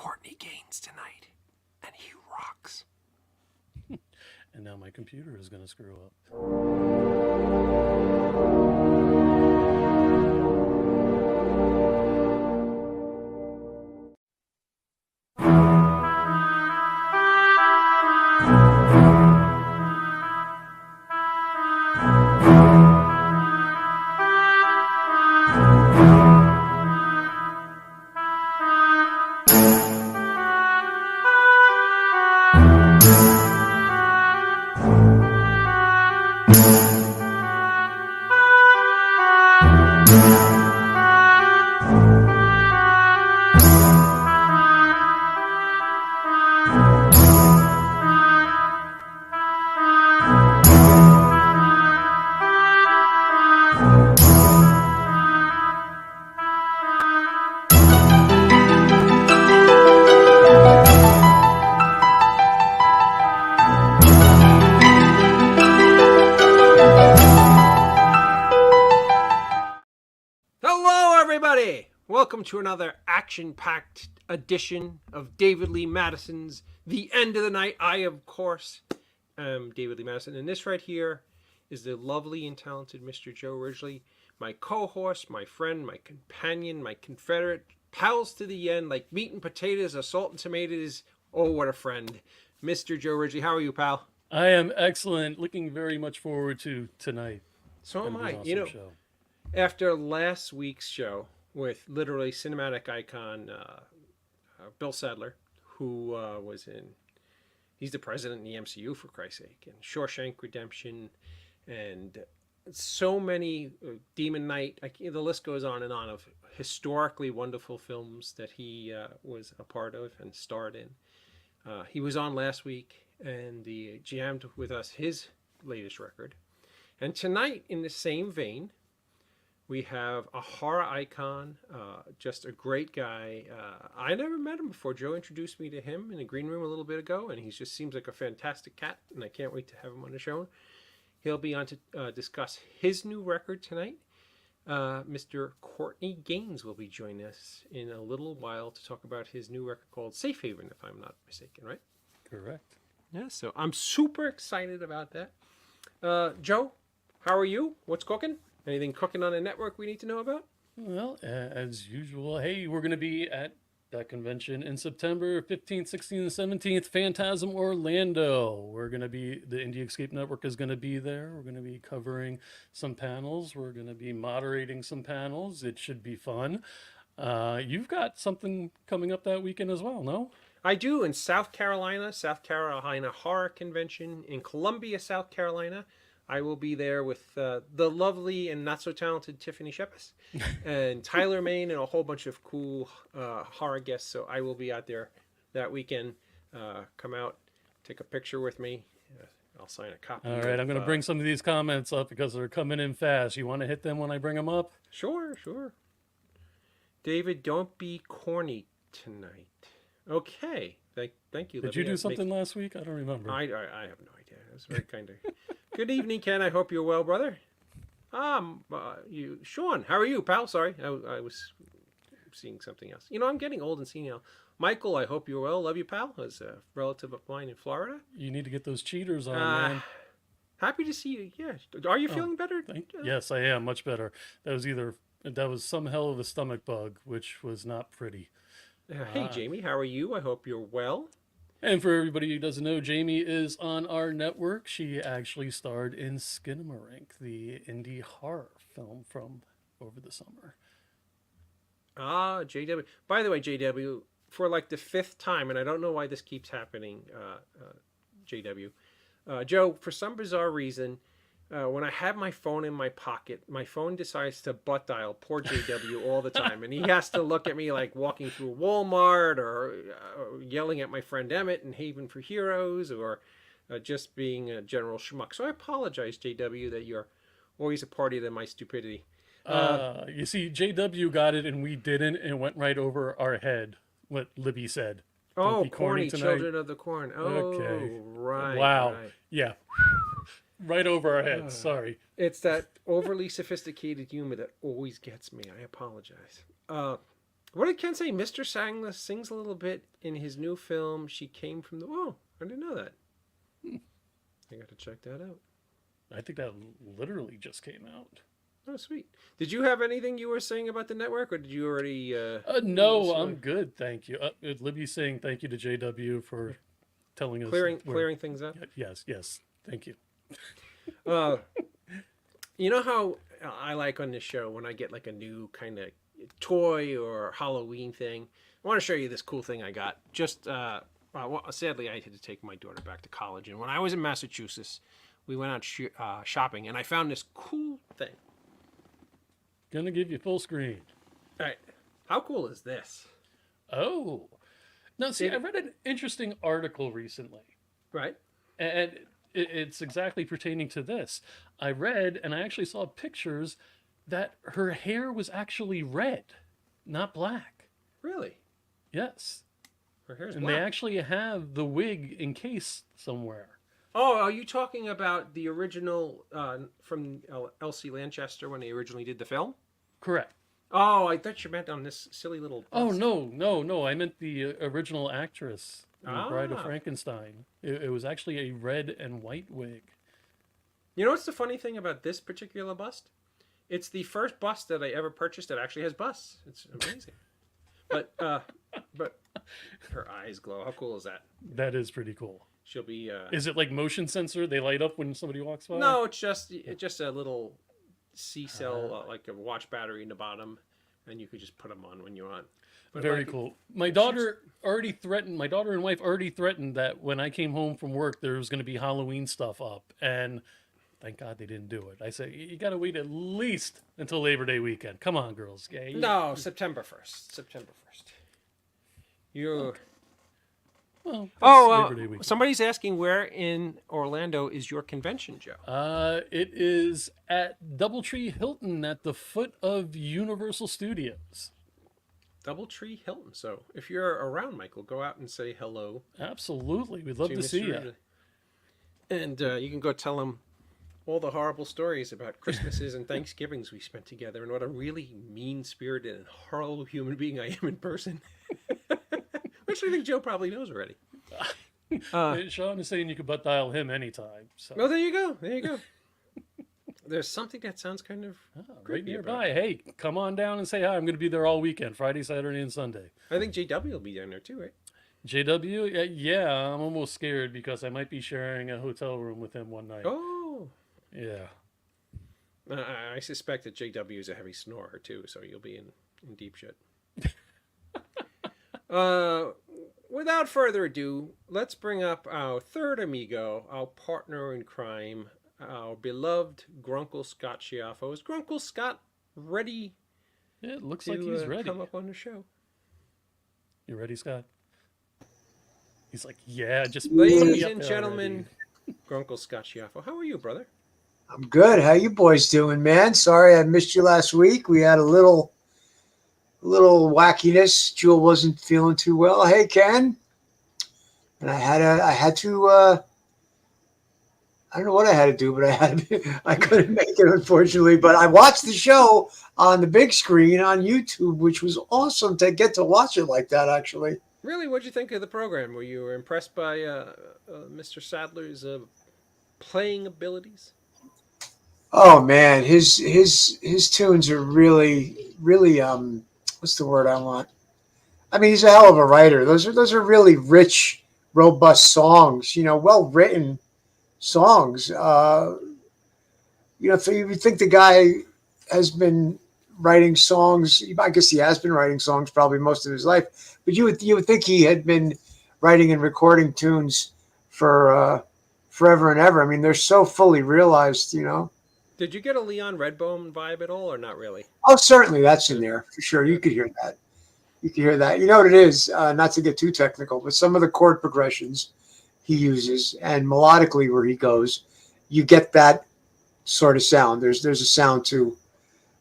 Courtney Gaines tonight, and he rocks. And now my computer is going to screw up. Welcome to another action-packed edition of David Lee Madison's The End of the Night. I, of course, am David Lee Madison, and this right here is the lovely and talented Mr. Joe Ridgely, my co-host, my friend, my companion, my confederate, pals to the end, like meat and potatoes or salt and tomatoes. Oh, what a friend. Mr. Joe Ridgely, how are you, pal? I am excellent. Looking very much forward to tonight. So am I. Awesome show. After last week's show, with literally cinematic icon Bill Sadler, who he's the president in the MCU, for Christ's sake, and Shawshank Redemption, and so many Demon Knight, the list goes on and on of historically wonderful films that he was a part of and starred in. He was on last week, and he jammed with us his latest record. And tonight, in the same vein, we have a horror icon, just a great guy. I never met him before. Joe introduced me to him in the green room a little bit ago, and he just seems like a fantastic cat, and I can't wait to have him on the show. He'll be on to discuss his new record tonight. Mr. Courtney Gaines will be joining us in a little while to talk about his new record called Safe Haven, if I'm not mistaken, right? Correct. Yeah, so I'm super excited about that. Joe, how are you? What's cooking? Anything cooking on the network we need to know about? Well, as usual, hey, we're going to be at that convention in September 15th, 16th, and 17th, Phantasm Orlando. We're going to be, the Indie Escape Network is going to be there. We're going to be covering some panels. We're going to be moderating some panels. It should be fun. You've got something coming up that weekend as well, no? I do, in South Carolina Horror Convention in Columbia, South Carolina. I will be there with the lovely and not so talented Tiffany Shepis and Tyler Main and a whole bunch of cool horror guests. So I will be out there that weekend. Come out, take a picture with me. I'll sign a copy. All right, I'm going to bring some of these comments up because they're coming in fast. You want to hit them when I bring them up? Sure. David, don't be corny tonight. Okay. Thank you. Did you do something last week? I don't remember. I have no idea. It was very kind of... Good evening, Ken. I hope you're well, brother. Sean, how are you, pal? Sorry, I was seeing something else. I'm getting old and senile. Michael, I hope you're well. Love you, pal. As a relative of mine in Florida. You need to get those cheaters on, man. Happy to see you. Yeah. Are you feeling better? Yes, I am. Much better. That was some hell of a stomach bug, which was not pretty. Hey, Jamie, how are you? I hope you're well. And for everybody who doesn't know, Jamie is on our network. She actually starred in Skinamarink, the indie horror film from over the summer. JW. By the way, JW, for like the 5th time, and I don't know why this keeps happening, JW. Joe, for some bizarre reason, when I have my phone in my pocket, my phone decides to butt dial poor JW all the time. And he has to look at me like walking through Walmart or yelling at my friend Emmett in Haven for Heroes or just being a general schmuck. So I apologize, JW, that you're always a party to my stupidity. You see, JW got it and we didn't, and it went right over our head, what Libby said. Oh, corny children of the corn. Oh, okay. Right. Wow. Right. Yeah. Right over our heads. Sorry. It's that overly sophisticated humor that always gets me. I apologize. What did Ken say? Mr. Sangla sings a little bit in his new film. She came from the. Oh, I didn't know that. I got to check that out. I think that literally just came out. Oh, sweet. Did you have anything you were saying about the network, or did you already? No, I'm good, thank you. Libby's saying thank you to JW for telling us clearing things up. Yes, thank you. You know how I like on this show when I get like a new kind of toy or Halloween thing. I want to show you this cool thing I got. Just sadly, I had to take my daughter back to college, and when I was in Massachusetts, we went out shopping, and I found this cool thing. Gonna give you full screen. All right, how cool is this? Oh, now see, I read an interesting article recently, Right. and it's exactly pertaining to this. I read, and I actually saw pictures that her hair was actually red, not black. Really? Yes. Her hair's And black. they actually have the wig encased somewhere. Oh, are you talking about the original from L.C. Lanchester when they originally did the film? Correct. Oh, I thought you meant on this silly little bust. Oh, no. I meant the original actress in Bride of Ah. Frankenstein. It was actually a red and white wig. You know what's the funny thing about this particular bust? It's the first bust that I ever purchased that actually has busts. It's amazing. but her eyes glow. How cool is that? That is pretty cool. She'll be. Is it like motion sensor? They light up when somebody walks by? No, it's just a little C cell, like a watch battery in the bottom, and you could just put them on when you want. But Very cool. My daughter and wife already threatened that when I came home from work, there was going to be Halloween stuff up. And thank God they didn't do it. I said, you got to wait at least until Labor Day weekend. Come on, girls. Yeah, No, September 1st. September 1st. You're. Well, Labor Day weekend. Somebody's asking where in Orlando is your convention, Joe? It is at Doubletree Hilton at the foot of Universal Studios. Doubletree Hilton. So if you're around, Michael, go out and say hello. Absolutely. We'd love to see you. And you can go tell him all the horrible stories about Christmases and Thanksgivings we spent together and what a really mean-spirited and horrible human being I am in person. Which I think Joe probably knows already. Sean is saying you could butt dial him anytime. So. Well, there you go. There you go. There's something that sounds kind of right nearby. Hey, come on down and say hi. I'm going to be there all weekend, Friday, Saturday, and Sunday. I think JW will be down there too, right? JW? Yeah, I'm almost scared because I might be sharing a hotel room with him one night. Oh. Yeah. I suspect that JW is a heavy snorer too, so you'll be in deep shit. Without further ado, let's bring up our third amigo, our partner in crime, our beloved Grunkle Scott Schiaffo. Is Grunkle Scott ready? Yeah, it looks like he's ready. Come up on the show. You ready, Scott? He's like, yeah, just ladies and gentlemen, Grunkle Scott Schiaffo. How are you, brother? I'm good. How you boys doing, man? Sorry I missed you last week. We had a little wackiness. Jewel wasn't feeling too well. Hey, Ken. And I had to I don't know what I had to do, but I couldn't make it, unfortunately. But I watched the show on the big screen on YouTube, which was awesome to get to watch it like that, actually. Really? What'd you think of the program? Were you impressed by Mr. Sadler's playing abilities? Oh man, his tunes are really what's the word I want? I mean, he's a hell of a writer. Those are really rich, robust songs. Well written songs. So you would think the guy has been writing songs. I guess he has been writing songs probably most of his life. But you would think he had been writing and recording tunes for forever and ever. I mean, they're so fully realized. Did you get a Leon Redbone vibe at all, or not really? Oh, certainly that's in there for sure. You could hear that. You know what it is? Not to get too technical, but some of the chord progressions he uses and melodically where he goes, you get that sort of sound. There's a sound to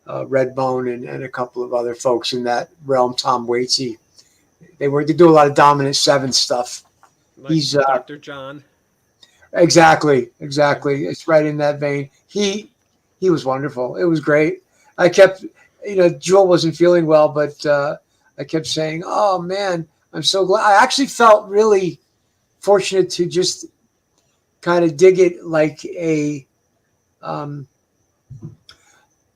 Redbone and a couple of other folks in that realm. Tom Waitsy, they do a lot of dominant seventh stuff. Like He's Dr. John. Exactly. It's right in that vein. He was wonderful. It was great. I kept, Jewel wasn't feeling well, but I kept saying, "Oh man, I'm so glad." I actually felt really fortunate to just kind of dig it like um,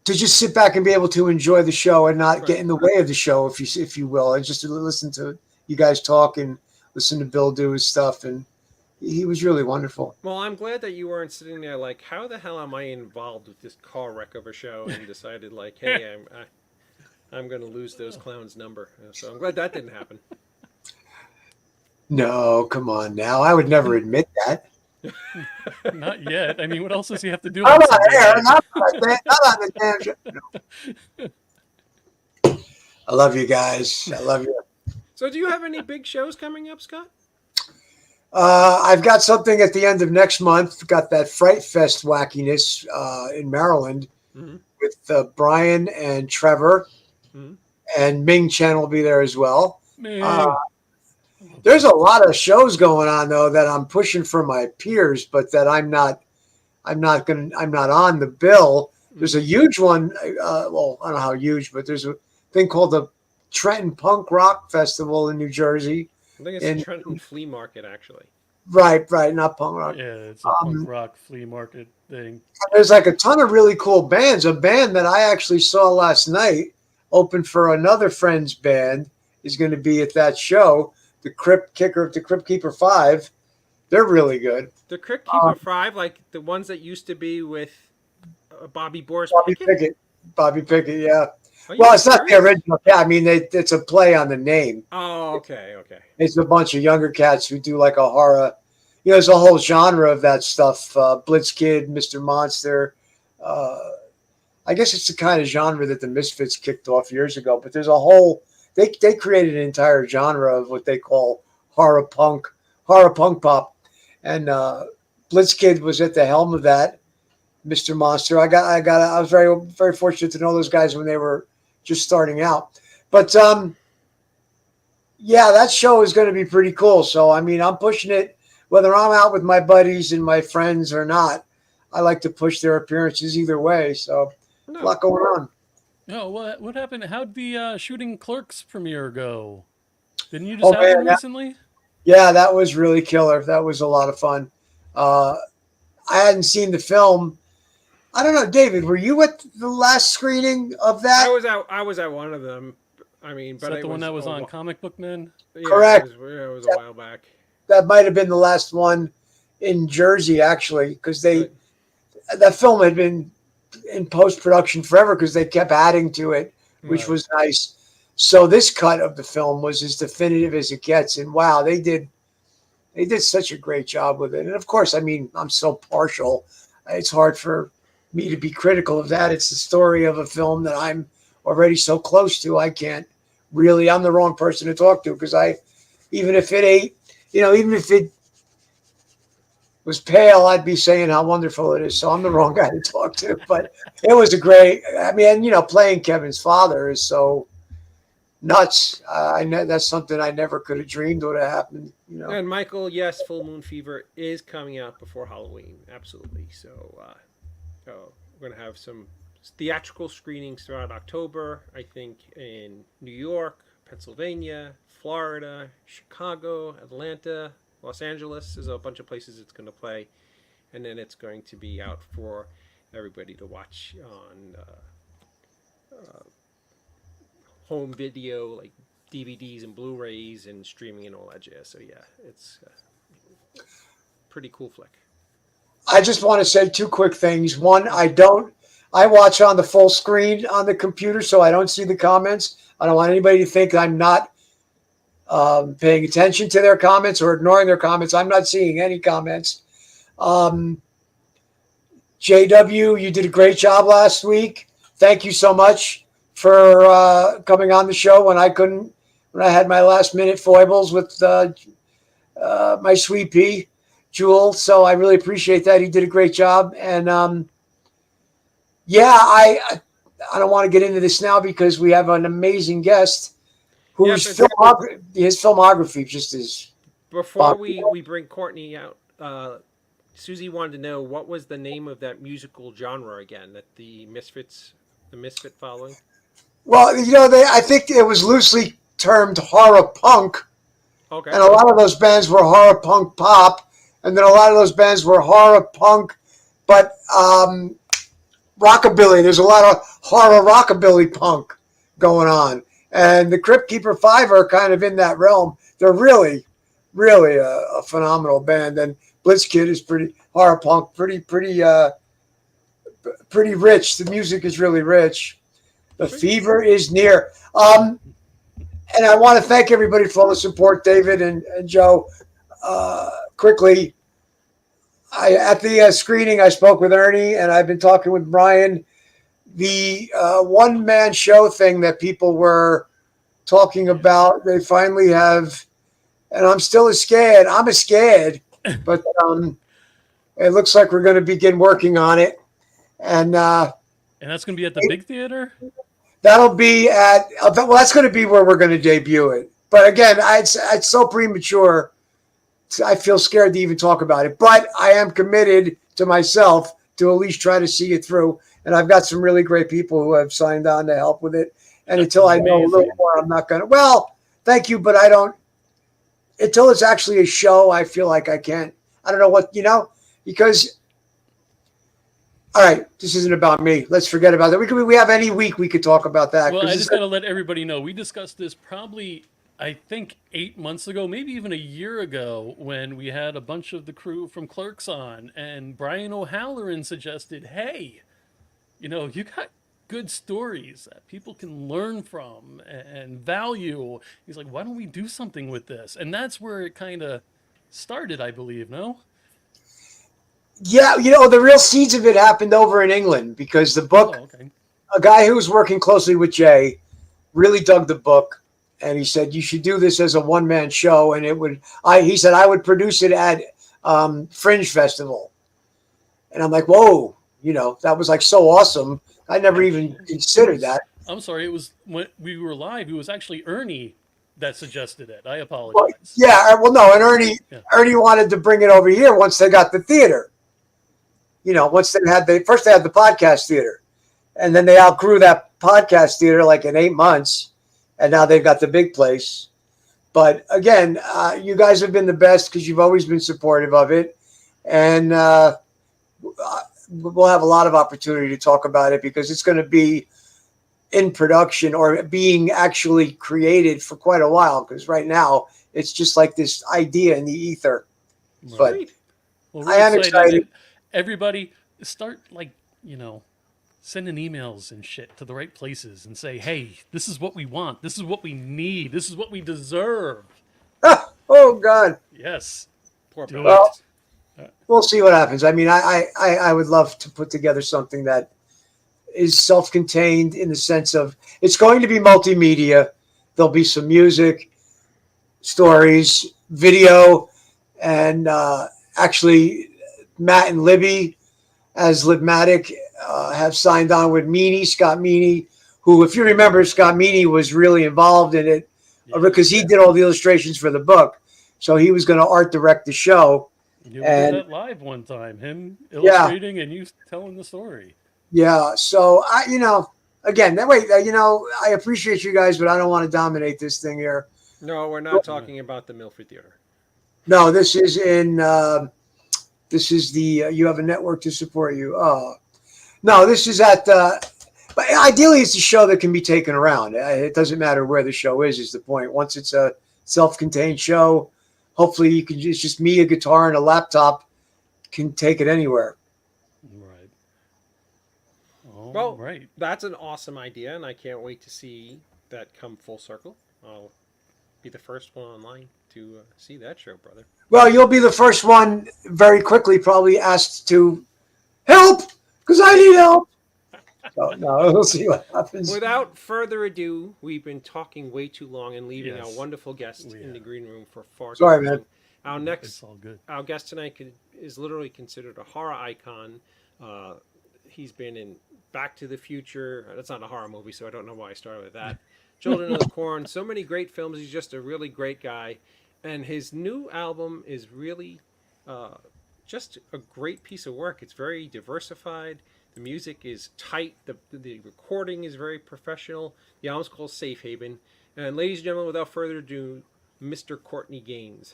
to just sit back and be able to enjoy the show and not get Right. in the way of the show, if you will, and just to listen to you guys talk and listen to Bill do his stuff, and he was really wonderful. Well, I'm glad that you weren't sitting there like, how the hell am I involved with this car wreck of a show, and decided like, hey, I'm going to lose those clowns' number. So I'm glad that didn't happen. No, come on now, I would never admit that. Not yet. I mean, what else does he have to do I'm on not Sunday there, night? not on the damn show. No. I love you guys. I love you. So do you have any big shows coming up, Scott? I've got something at the end of next month. Got that Fright Fest wackiness in Maryland Mm-hmm. with Brian and Trevor, Mm-hmm. and Ming Chen will be there as well. Man. There's a lot of shows going on though that I'm pushing for my peers, but that I'm not on the bill. There's a huge one. Well, I don't know how huge, but there's a thing called the Trenton Punk Rock Festival in New Jersey. I think it's And Trenton Flea Market, actually. right, not punk rock. Yeah, it's a punk rock flea market thing. There's like a ton of really cool bands. A band that I actually saw last night open for another friend's band is going to be at that show. The Crypt Keeper 5. They're really good. The Crypt Keeper 5, like the ones that used to be with Bobby Boris Bobby Pickett, yeah. Are you Well, it's not the serious? original. Yeah, I mean, it's a play on the name. Oh, okay. It's a bunch of younger cats who do like a horror. You know, there's a whole genre of that stuff. Blitz Kid, Mr. Monster. I guess it's the kind of genre that the Misfits kicked off years ago. But there's a whole. They created an entire genre of what they call horror punk pop, and Blitz Kid was at the helm of that. Mr. Monster. I was very, very fortunate to know those guys when they were just starting out. But yeah, that show is going to be pretty cool. So I mean, I'm pushing it whether I'm out with my buddies and my friends or not. I like to push their appearances either way. So a lot going on. Oh, what happened? How'd the shooting Clerks premiere go? Didn't you just have one recently? Yeah, that was really killer. That was a lot of fun. I hadn't seen the film. I don't know, David. Were you at the last screening of that? I was at one of them. I mean, but Is that the one that was on Comic Book Men? Yeah, correct. It was a while back. That might have been the last one in Jersey, actually, because that film had been in post-production forever because they kept adding to it, which was nice. So this cut of the film was as definitive as it gets, and wow, they did such a great job with it. And of course, I mean, I'm so partial; it's hard for me to be critical of that. It's the story of a film that I'm already so close to. I can't really. I'm the wrong person to talk to because even if it was pale, I'd be saying how wonderful it is. So I'm the wrong guy to talk to. But it was a great. I mean, playing Kevin's father is so nuts. I know that's something I never could have dreamed would have happened. And Michael, yes, Full Moon Fever is coming out before Halloween, absolutely. So we're gonna have some theatrical screenings throughout October. I think in New York, Pennsylvania, Florida, Chicago, Atlanta, Los Angeles. There's a bunch of places it's going to play, and then it's going to be out for everybody to watch on home video, like DVDs and Blu-rays and streaming and all that jazz. So yeah, it's a pretty cool flick. I just want to say two quick things. One, I watch on the full screen on the computer, so I don't see the comments. I don't want anybody to think I'm not paying attention to their comments or ignoring their comments. I'm not seeing any comments. JW, you did a great job last week. Thank you so much for coming on the show when I had my last minute foibles with my sweet pea, Jewel. So I really appreciate that. He did a great job. And I don't want to get into this now because we have an amazing guest whose filmography just is. Before we bring Courtney out, Susie wanted to know what was the name of that musical genre again that the Misfit following. Well, I think it was loosely termed horror punk, Okay. and a lot of those bands were horror punk pop, and then a lot of those bands were horror punk, but rockabilly. There's a lot of horror rockabilly punk going on, and the Crypt Keeper Five are kind of in that realm. They're really, really a phenomenal band, and Blitzkid is pretty horror punk, pretty rich. The music is really rich. The fever is near. And I want to thank everybody for all the support, David and Joe. Quickly, at the screening, I spoke with Ernie, and I've been talking with Brian. The one-man show thing that people were talking about, they finally have, and I'm still scared. I'm scared, but it looks like we're going to begin working on it. And that's going to be at the big theater? That'll be at, well, that's going to be where we're going to debut it. But again, it's so premature. I feel scared to even talk about it. But I am committed to myself to at least try to see it through. And I've got some really great people who have signed on to help with it. And until I know a little more, I'm not going to. Well, thank you, but I don't. Until it's actually a show, I feel like I can't. I don't know what, because. All right, this isn't about me. Let's forget about that. We have any week we could talk about that. Well, I just got to let everybody know. We discussed this probably, I think, 8 months ago, maybe even a year ago, when we had a bunch of the crew from Clerks on, and Brian O'Halloran suggested, hey, you got good stories that people can learn from and value. He's like, why don't we do something with this? And that's where it kind of started, I believe, no? Yeah, the real seeds of it happened over in England because the book, a guy who was working closely with Jay really dug the book, and he said, you should do this as a one-man show. And he said, I would produce it at Fringe Festival. And I'm like, whoa, that was like so awesome. I never even considered that. I'm sorry. It was when we were live. It was actually Ernie that suggested it. I apologize. Well, yeah, well, no, and Ernie wanted to bring it over here once they got the theater. Once they had first they had the podcast theater, and then they outgrew that podcast theater like in 8 months, and now they've got the big place. But again, you guys have been the best because you've always been supportive of it, and we'll have a lot of opportunity to talk about it because it's going to be in production or being actually created for quite a while. Because right now it's just like this idea in the ether. Right. But I am excited. Everybody start sending emails and shit to the right places and say, hey, this is what we want. This is what we need. This is what we deserve. Oh, God. Yes. Well, we'll see what happens. I mean, I would love to put together something that is self-contained in the sense of it's going to be multimedia. There'll be some music, stories, video, and actually Matt and Libby as Libmatic have signed on with Scott Meany, who, if you remember, Scott Meany was really involved in it because he did all the illustrations for the book. So he was going to art direct the show. You did that live one time, him illustrating and you telling the story. Yeah. So, again, that way, I appreciate you guys, but I don't want to dominate this thing here. No, we're not talking about the Milford Theater. No, this is in... This is the you have a network to support you. Oh, no, this is at. But ideally, it's a show that can be taken around. It doesn't matter where the show is the point. Once it's a self-contained show, hopefully you can. It's just me, a guitar, and a laptop can take it anywhere. Right. Well, that's an awesome idea, and I can't wait to see that come full circle. I'll be the first one online to see that show, brother. Well, you'll be the first one very quickly probably asked to help because I need help. So, no, we'll see what happens. Without further ado, we've been talking way too long and leaving our wonderful guest in the green room for far too long. Man. Our guest tonight is literally considered a horror icon. He's been in Back to the Future. That's not a horror movie, so I don't know why I started with that. Children of the Corn. So many great films. He's just a really great guy. And his new album is really just a great piece of work. It's very diversified. The music is tight. The recording is very professional. The album's called Safe Haven. And ladies and gentlemen, without further ado, Mr. Courtney Gaines.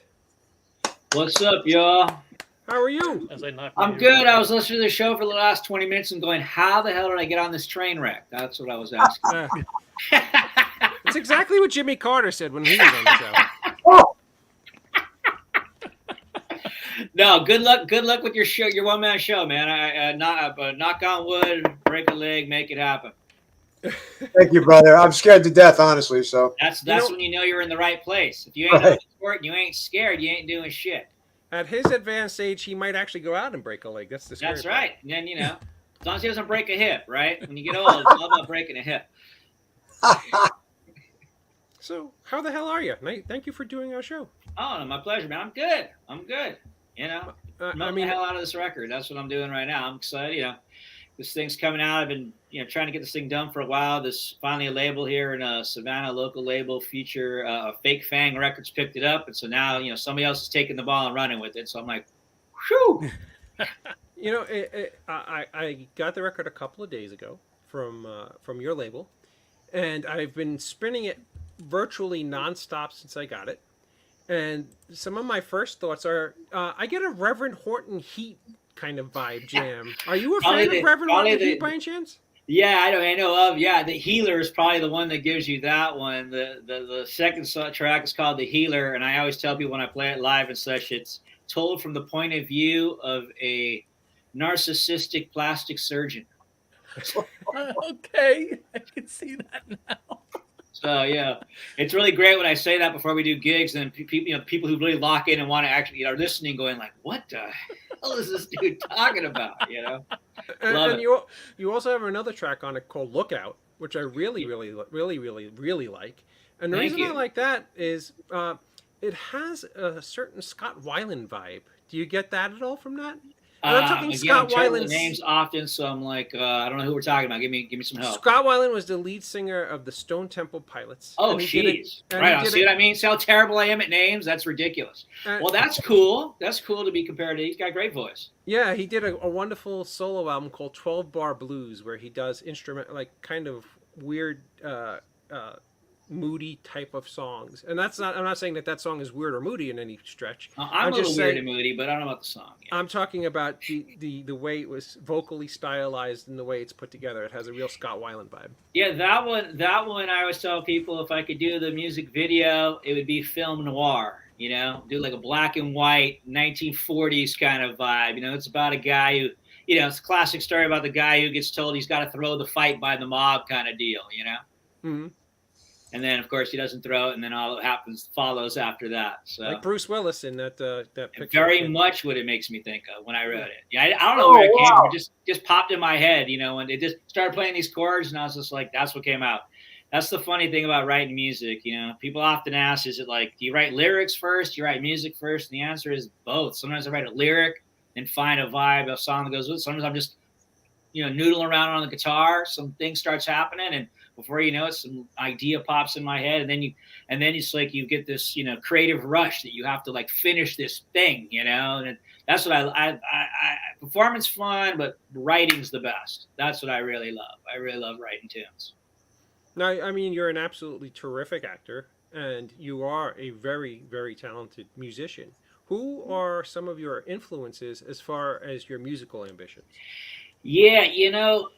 What's up, y'all? How are you? As I knock I'm my good. earbud I out. was listening to the show for the last 20 minutes and going, how the hell did I get on this train wreck? That's what I was asking. It's exactly what Jimmy Carter said when he was on the show. Oh, No, good luck. Good luck with your show, your one-man show, man. Knock on wood, break a leg, make it happen. thank you, brother. I'm scared to death, honestly. So That's You know- when you know you're in the right place. If you ain't Right. going to sport, you ain't scared, you ain't doing shit. At his advanced age, he might actually go out and break a leg. That's the scary That's part. right. And then, as long as he doesn't break a hip, right? When you get old, it's all about breaking a hip. So, how the hell are you? Thank you for doing our show. Oh, no, my pleasure, man. I'm good. I'm good. I Milk mean, the hell out of this record. That's what I'm doing right now. I'm excited. This thing's coming out. I've been, trying to get this thing done for a while. This finally a label here in Savannah, local label, feature Fake Fang Records picked it up, and so now somebody else is taking the ball and running with it. So I'm like, whew. I got the record a couple of days ago from your label, and I've been spinning it virtually nonstop since I got it. And some of my first thoughts are, I get a Reverend Horton Heat kind of vibe jam. Are you a fan of Reverend Horton Heat by any chance? Yeah, I know of. Yeah, the Healer is probably the one that gives you that one. The second track is called The Healer, and I always tell people when I play it live and such, it's told from the point of view of a narcissistic plastic surgeon. Okay, I can see that now. So yeah, it's really great when I say that before we do gigs, and people, people who really lock in and want to actually are listening, going like, "What the hell is this dude talking about?" And you also have another track on it called Lookout, which I really like. And the reason I like that is it has a certain Scott Weiland vibe. Do you get that at all from that? And I'm talking Scott Weiland's names often, so I'm like, I don't know who we're talking about. Give me some help. Scott Weiland was the lead singer of the Stone Temple Pilots. Oh, jeez. Right. See what I mean? See how terrible I am at names? That's ridiculous. Well, that's cool. That's cool to be compared to. He's got a great voice. Yeah, he did a wonderful solo album called 12 Bar Blues, where he does instrument, like kind of weird, moody type of songs. And that's not, I'm not saying that song is weird or moody in any stretch. I'm a little weird and moody, but I don't know about the song. Yeah. I'm talking about the way it was vocally stylized and the way it's put together. It has a real Scott Weiland vibe. Yeah, that one I always tell people if I could do the music video, it would be film noir, do like a black and white 1940s kind of vibe. It's about a guy who, it's a classic story about the guy who gets told he's got to throw the fight by the mob kind of deal, Mm-hmm. And then, of course, he doesn't throw it, and then all that follows after that. So, like Bruce Willis in that picture. Very much what it makes me think of when I wrote it. Yeah, I don't know where it came from. It just popped in my head, when it just started playing these chords, and I was just like, that's what came out. That's the funny thing about writing music. People often ask, is it like, do you write lyrics first? Do you write music first? And the answer is both. Sometimes I write a lyric and find a vibe, a song that goes with it. Sometimes I'm just, noodling around on the guitar. Some thing starts happening, and before you know it, some idea pops in my head, and then it's like you get this, creative rush that you have to like finish this thing, and that's what I performance fun, but writing's the best. That's what I really love. I really love writing tunes. Now, I mean, you're an absolutely terrific actor, and you are a very, very talented musician. Who are some of your influences as far as your musical ambitions? Yeah, I'll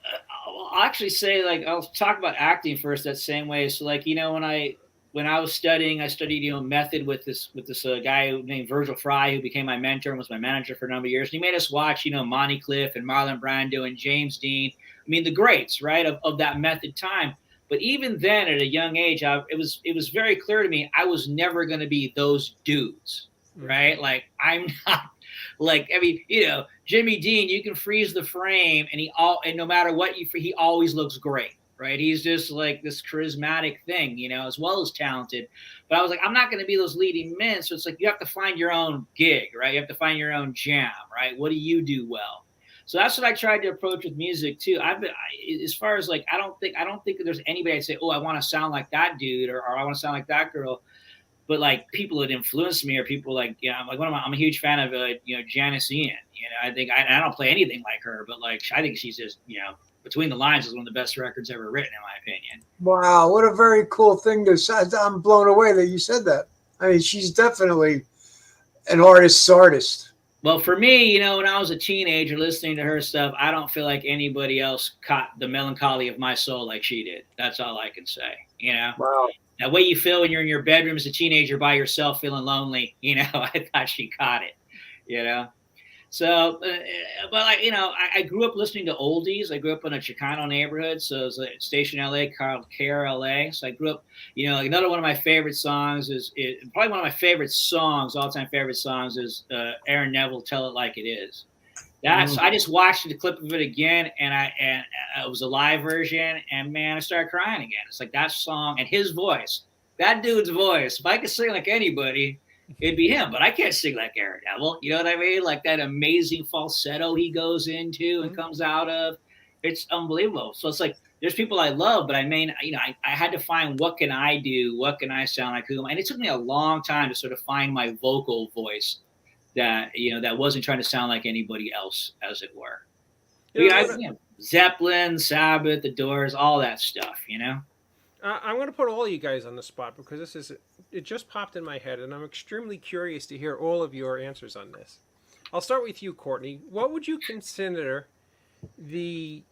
actually say, like, I'll talk about acting first that same way. So, like, when I was studying, I studied, method with this guy named Virgil Fry, who became my mentor and was my manager for a number of years. And he made us watch, Monty Cliff and Marlon Brando and James Dean. I mean, the greats, right, of that method time. But even then, at a young age, it was very clear to me I was never going to be those dudes, right? Like, I'm not. Like, I mean, Jimmy Dean, you can freeze the frame and no matter what he always looks great, right? He's just like this charismatic thing, as well as talented. But I was like, I'm not going to be those leading men. So it's like, you have to find your own gig, right? You have to find your own jam, right? What do you do well? So that's what I tried to approach with music too. As far as like, I don't think that there's anybody I'd say, oh, I want to sound like that dude or I want to sound like that girl. But like people that influenced me are people like, I'm a huge fan of, Janice Ian. I think I don't play anything like her, but like, I think she's just, Between the Lines is one of the best records ever written, in my opinion. Wow, what a very cool thing to say. I'm blown away that you said that. I mean, she's definitely an artist. Well, for me, you know, when I was a teenager listening to her stuff, I don't feel like anybody else caught the melancholy of my soul like she did. That's all I can say. You know, Wow. that way you feel when you're in your bedroom as a teenager by yourself, feeling lonely. You know, I thought she caught it. You know, so, but you know, I grew up listening to oldies. I grew up in a Chicano neighborhood, so it was a station LA called KRLA. So I grew up, you know, another one of my favorite songs is probably one of my favorite songs, all time favorite songs is Aaron Neville, "Tell It Like It Is." That's I just watched the clip of it again, and it was a live version, and man, I started crying again. It's like that song and his voice, that dude's voice. If I could sing like anybody, it'd be him. But I can't sing like Aaron Neville. You know what I mean? Like that amazing falsetto he goes into and comes out of. It's unbelievable. So it's like there's people I love, but I mean, you know, I had to find what can I do? What can I sound like? Who am I? And it took me a long time to sort of find my vocal voice that, you know, that wasn't trying to sound like anybody else, as it were. Zeppelin, Sabbath, The Doors, all that stuff, you know? I'm going to put all you guys on the spot because it just popped in my head, and I'm extremely curious to hear all of your answers on this. I'll start with you, Courtney. What would you consider the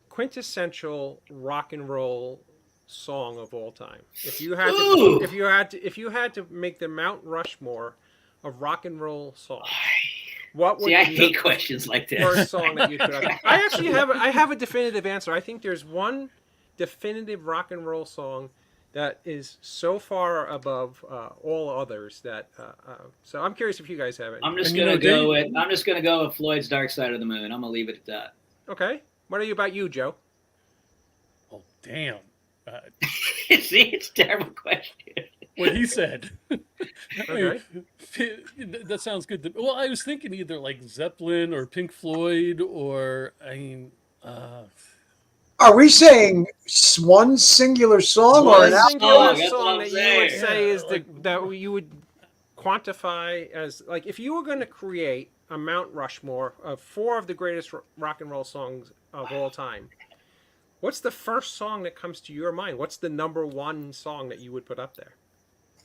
quintessential rock and roll song of all time? If you had to make the Mount Rushmore of rock and roll songs, what would I hate questions like this. First song that you put up? I have a definitive answer. I think there's one definitive rock and roll song that is so far above all others that so I'm curious if you guys have it. I'm just gonna go with Floyd's Dark Side of the Moon. I'm gonna leave it at that. Okay. What about you, Joe? Oh, damn. See, it's a terrible question. What he said. Okay. That sounds good. Well, I was thinking either like Zeppelin or Pink Floyd or, Are we saying one singular song or an album? singular That's what song I'm that you saying. would say is like- that you would quantify as, like, if you were going to create a Mount Rushmore of 4 of the greatest rock and roll songs of all time, what's the first song that comes to your mind? What's the number one song that you would put up there?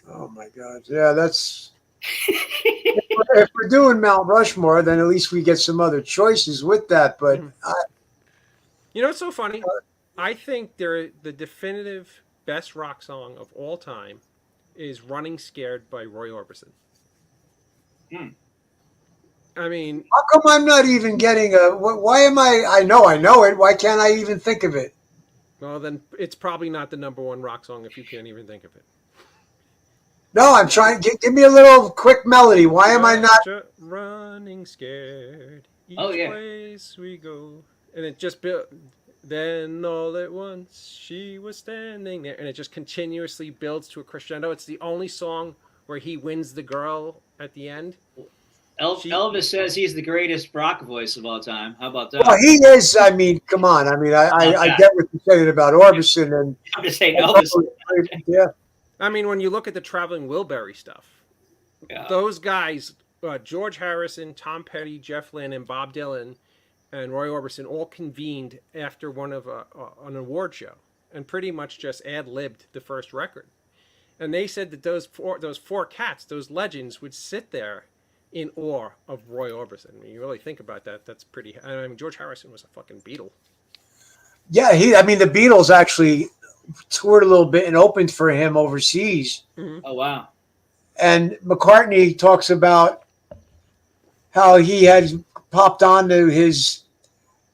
Oh my God! Yeah, that's. If we're doing Mount Rushmore, then at least we get some other choices with that. But You know what's so funny? I think the definitive best rock song of all time is "Running Scared" by Roy Orbison. I mean, how come I'm not even getting a? Why am I? I know it. Why can't I even think of it? well, then it's probably not the number one rock song if you can't even think of it. No, I'm trying. Give me a little quick melody. Why am I not? Running scared each Oh, yeah. place we go, and it just built. Then all at once she was standing there, and it just continuously builds to a crescendo. It's the only song where he wins the girl at the end. Elvis says he's the greatest rock voice of all time. How about that? Well, he is. I mean, come on. I mean, I get what you're saying about Orbison, and I'm just saying Elvis. yeah. I mean, when you look at the Traveling Wilbury stuff, Yeah. those guys, George Harrison, Tom Petty, Jeff Lynne, and Bob Dylan, and Roy Orbison all convened after one of an award show and pretty much just ad-libbed the first record. And they said that those four cats, those legends, would sit there in awe of Roy Orbison. I mean, you really think about that, that's pretty. I mean, George Harrison was a fucking Beatle. Yeah, I mean, the Beatles actually toured a little bit and opened for him overseas. Oh wow. And McCartney talks about how he had popped onto his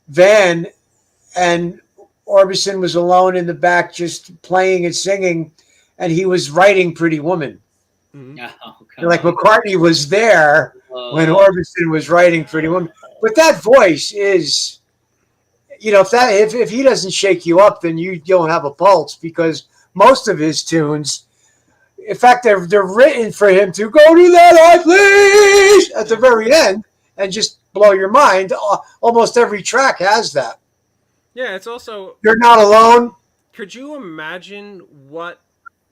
van and Orbison was alone in the back just playing and singing, and he was writing Pretty Woman. Oh, Like McCartney was there when Orbison was writing Pretty Woman. But that voice is, you know, if he doesn't shake you up, then you don't have a pulse, because most of his tunes, in fact, they're written for him to go to that high place at the very end and just blow your mind. Almost every track has that. Yeah, it's also. You're Not Alone. Could you imagine what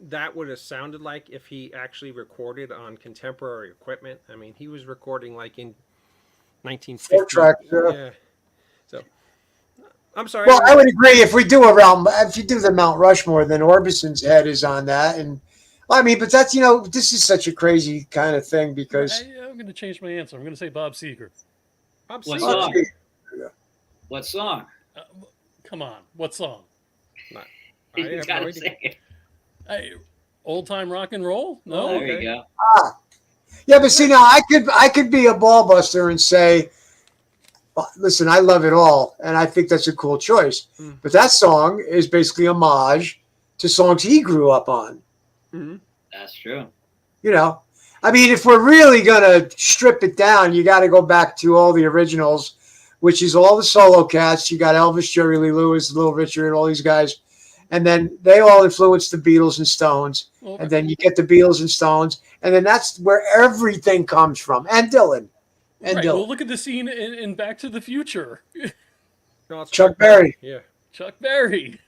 that would have sounded like if he actually recorded on contemporary equipment? I mean, he was recording like in 1950. 4 tracks, yeah. So, I'm sorry. Well, I would agree if you do the Mount Rushmore, then Orbison's head is on that, and I mean, but that's this is such a crazy kind of thing because I'm going to change my answer. I'm going to say Bob Seger. I'm What seeing song? it. What song? Uh, Come on, what song? I You have gotta no idea. say it. Old time rock and roll? No. There okay. you go. yeah, but see now I could be a ball buster and say, well, listen, I love it all, and I think that's a cool choice. Mm. But that song is basically homage to songs he grew up on. Mm-hmm. That's true. I mean, if we're really gonna strip it down, you got to go back to all the originals, which is all the solo cats. You got Elvis, Jerry Lee Lewis, Little Richard, all these guys, and then they all influenced the Beatles and Stones, Well, and then you get the Beatles and Stones, and then that's where everything comes from, and Dylan, and right. Dylan, Well, look at the scene in Back to the Future. No, it's Chuck Berry. Yeah. Chuck Berry.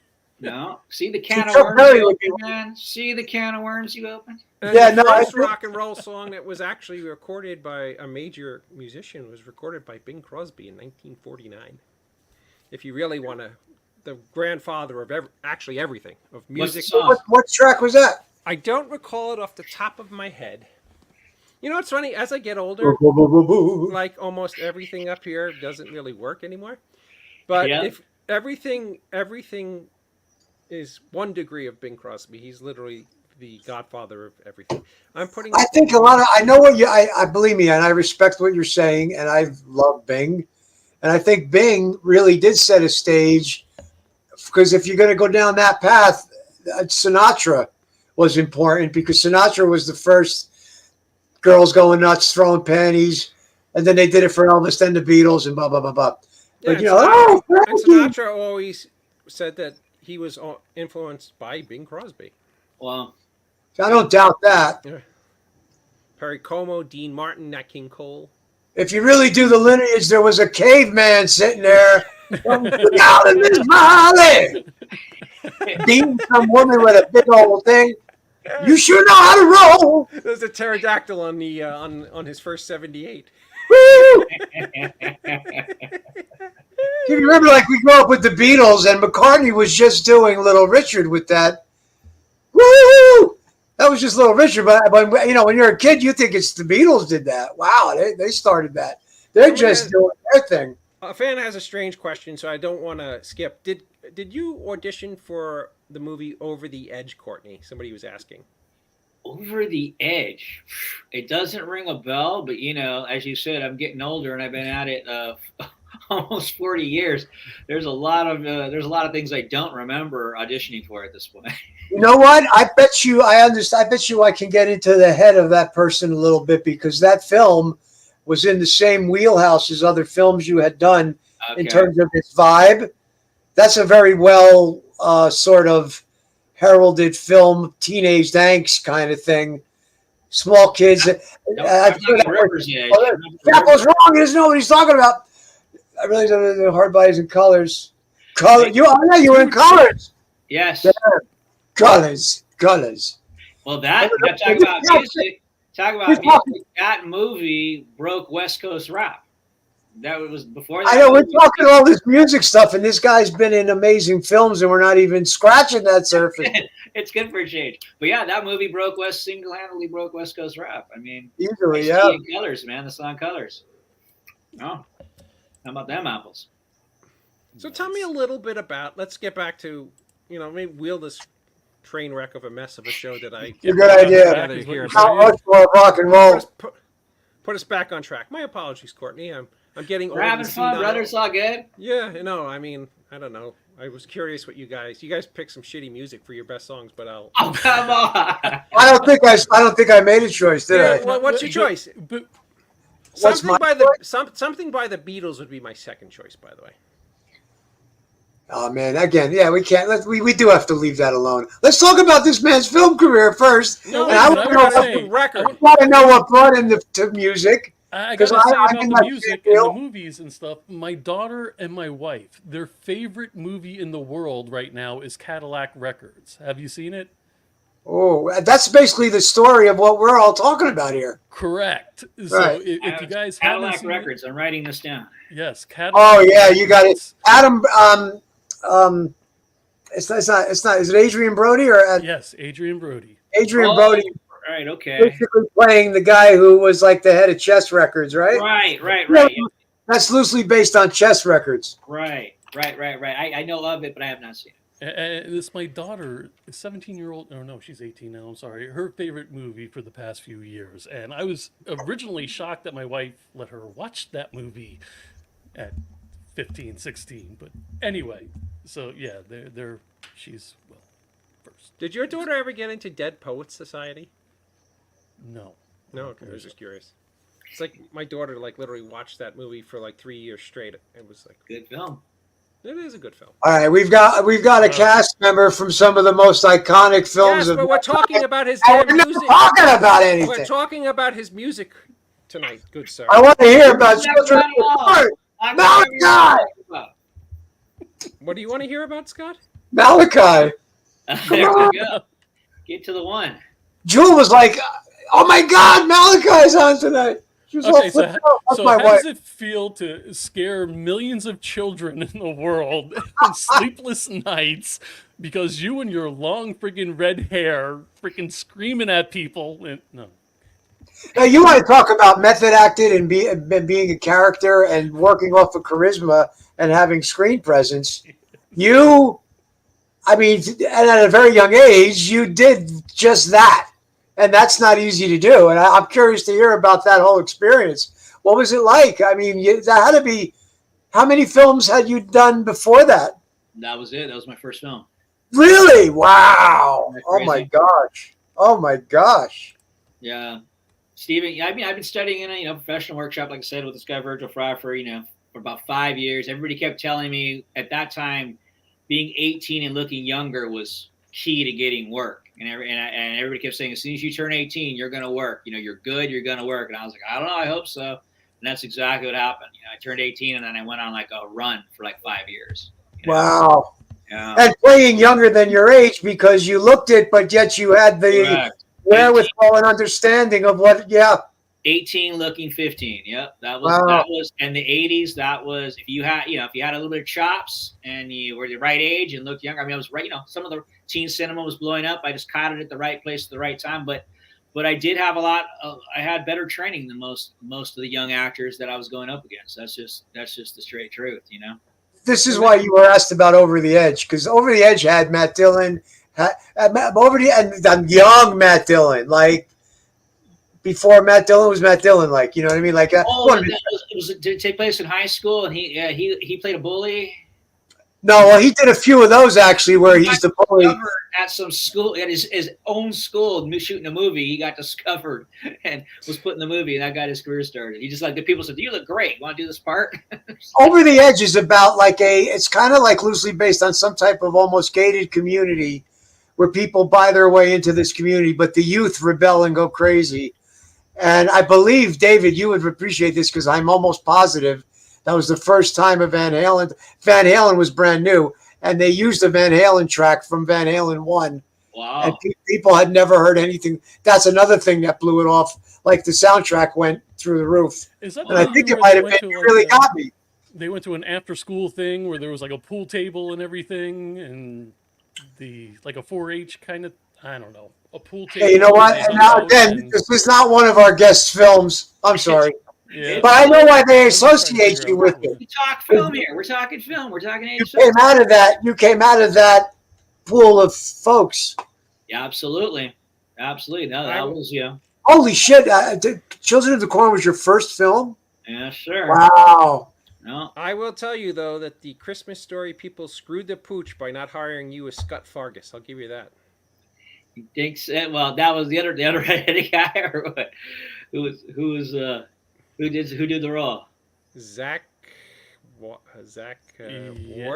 No, see the can of Chuck worms Berry you would be- opened, man. See the can of worms you opened. And Yeah, the no, I first think- rock and roll song that was actually recorded by a major musician was recorded by Bing Crosby in 1949. If you really want to, the grandfather of actually everything of music. song? What track was that? I don't recall it off the top of my head. You know what's funny? As I get older, like almost everything up here doesn't really work anymore. But Yeah. if everything is 1 degree of Bing Crosby, he's literally the godfather of everything. I'm putting. I think I know what I believe me, and I respect what you're saying, and I love Bing, and I think Bing really did set a stage, because if you're going to go down that path, Sinatra was important because Sinatra was the first girls going nuts, throwing panties, and then they did it for Elvis, then the Beatles, and blah blah blah blah. Yeah, But and Frankie. Sinatra always said that he was influenced by Bing Crosby. Well, I don't doubt that. Perry Como, Dean Martin, Nat King Cole. If you really do the lineage, there was a caveman sitting there. Out of this valley, beating some woman with a big old thing. You sure know how to roll. There's a pterodactyl on the on his first 78. Woo! You remember, like, we grew up with the Beatles, and McCartney was just doing Little Richard with that. Woo! That was just Little Richard, but when you're a kid, you think it's the Beatles did that. Wow, they started that. They're just doing their thing. A fan has a strange question, so I don't want to skip. Did you audition for the movie Over the Edge, Courtney? Somebody was asking. Over the Edge. It doesn't ring a bell, but as you said, I'm getting older and I've been at it almost 40 years. There's a lot of things I don't remember auditioning for at this point. You know what? I bet you I understand. I bet you I can get into the head of that person a little bit, because that film was in the same wheelhouse as other films you had done in terms of its vibe. That's a very well sort of heralded film, teenage angst kind of thing. Small kids. River's Edge. Schiaffo's wrong. He doesn't know what he's talking about. I really don't know. Hard bodies and colors. You were in colors. Yes. Yeah. Colors. Well, talk about music. Talk about music. That movie broke West Coast rap. That was before that. I know we're talking all this music stuff, and this guy's been in amazing films, and we're not even scratching that surface. It's good for a change. But yeah, that movie single-handedly broke West Coast rap. I mean, Easily, yeah. Colors, man, the song Colors. Oh, how about them apples? So tell me a little bit about. Let's get back to maybe wheel this train wreck of a mess of a show that I. It's a good idea. gathered here. How much more rock and roll? Put us back on track. My apologies, Courtney. I'm getting old. We're having fun, brother. It's all good. Yeah, I mean, I don't know. I was curious what you guys picked some shitty music for your best songs, but I'll. Oh, come on! I don't think I made a choice, did I? Well, what's your choice? But Something by the Beatles would be my second choice, by the way. Oh man, again, yeah, we can't. We do have to leave that alone. Let's talk about this man's film career first. No, and I want to know what brought him to music. I gotta say I'm about in the that music same and the field. movies and stuff. My daughter and my wife, their favorite movie in the world right now is Cadillac Records. Have you seen it? Oh, that's basically the story of what we're all talking about here. Correct. So Right. if you guys haven't Cadillac seen Records. I'm writing this down. yes, Cadillac. Oh yeah, you got it. Records. Adam, it's not. Is it Adrian Brody or Yes, Adrian Brody. Adrian Brody? Right. Okay. Basically playing the guy who was like the head of Chess Records, right? Right. Yeah, that's loosely based on Chess Records. Right. I know of it, but I have not seen it. This my daughter, 17-year-old. Oh no, she's 18 now. I'm sorry. Her favorite movie for the past few years, and I was originally shocked that my wife let her watch that movie at 15, 16. But anyway, so yeah, she's first. Did your daughter ever get into Dead Poets Society? No. No, okay. I was just curious. It's like my daughter literally watched that movie for 3 years straight. It was like Good film. it is a good film. All right, we've got a cast member from some of the most iconic films. Yes, but we're talking about his We're damn not music. talking about We're anything. talking about his music tonight, good sir. I want to hear about That's Children of the right. Corn. Malachi. What do you want to hear about, Scott? Malachi. There we go. Get to the one. Jewel was like, "Oh my God, Malachi's on tonight." She was all Okay, flipped out. That's so my how wife. does it feel to scare millions of children in the world on sleepless nights because you and your long freaking red hair freaking screaming at people? And, no. Now, you want to talk about method acting and being a character and working off of charisma and having screen presence. And at a very young age, you did just that. And that's not easy to do. And I'm curious to hear about that whole experience. What was it like? I mean, that had to be, how many films had you done before that? That was it. That was my first film. Really? Wow. Oh my gosh. Oh my gosh. Yeah. Steven, I've been studying in a professional workshop, like I said, with this guy, Virgil Fry, for about 5 years. Everybody kept telling me at that time, being 18 and looking younger was key to getting work. And everybody kept saying, as soon as you turn 18, you're going to work. You're good, you're going to work. And I was like, I don't know, I hope so. And that's exactly what happened. I turned 18 and then I went on a run for 5 years. Wow. Yeah. And playing younger than your age because you looked it, but yet you had the Correct. wherewithal and understanding of what, 18 looking 15. Yep. That was in the 80s. That was, if you had a little bit of chops and you were the right age and looked younger. I was right, some of the teen cinema was blowing up. I just caught it at the right place at the right time. But I did have I had better training than most of the young actors that I was going up against. That's just the straight truth, This is why you were asked about Over the Edge, because Over the Edge had Matt Dillon, and young Matt Dillon, before Matt Dillon was Matt Dillon, you know what I mean? Did it take place in high school? And he played a bully. No, well, he did a few of those actually, where he's the bully. At some school, at his own school, shooting a movie, he got discovered and was put in the movie, and that got his career started. He just the people said, "You look great. Want to do this part?" Over the Edge is about it's kind of loosely based on some type of almost gated community where people buy their way into this community, but the youth rebel and go crazy. And I believe, David, you would appreciate this because I'm almost positive that was the first time of Van Halen. Van Halen was brand new, and they used a Van Halen track from Van Halen 1. Wow. And people had never heard anything. That's another thing that blew it off. The soundtrack went through the roof. Is that and I think it might have been, you really got me. They went to an after-school thing where there was a pool table and everything, and a 4-H kind of, I don't know, a pool table. Hey, you know what? And now again, this is not one of our guest films. I'm sorry. Yeah. But I know why they associate you with it. We talk film here. We're talking film. We're talking age. You came out of that pool of folks. Yeah, absolutely. No, that was Holy shit! Children of the Corn was your first film? Yeah, sure. Wow. No. I will tell you though that the Christmas Story people screwed the pooch by not hiring you as Scott Fargus. I'll give you that. You think so? Well, that was the other redheaded guy, or what? Who did the role? Zach Ward.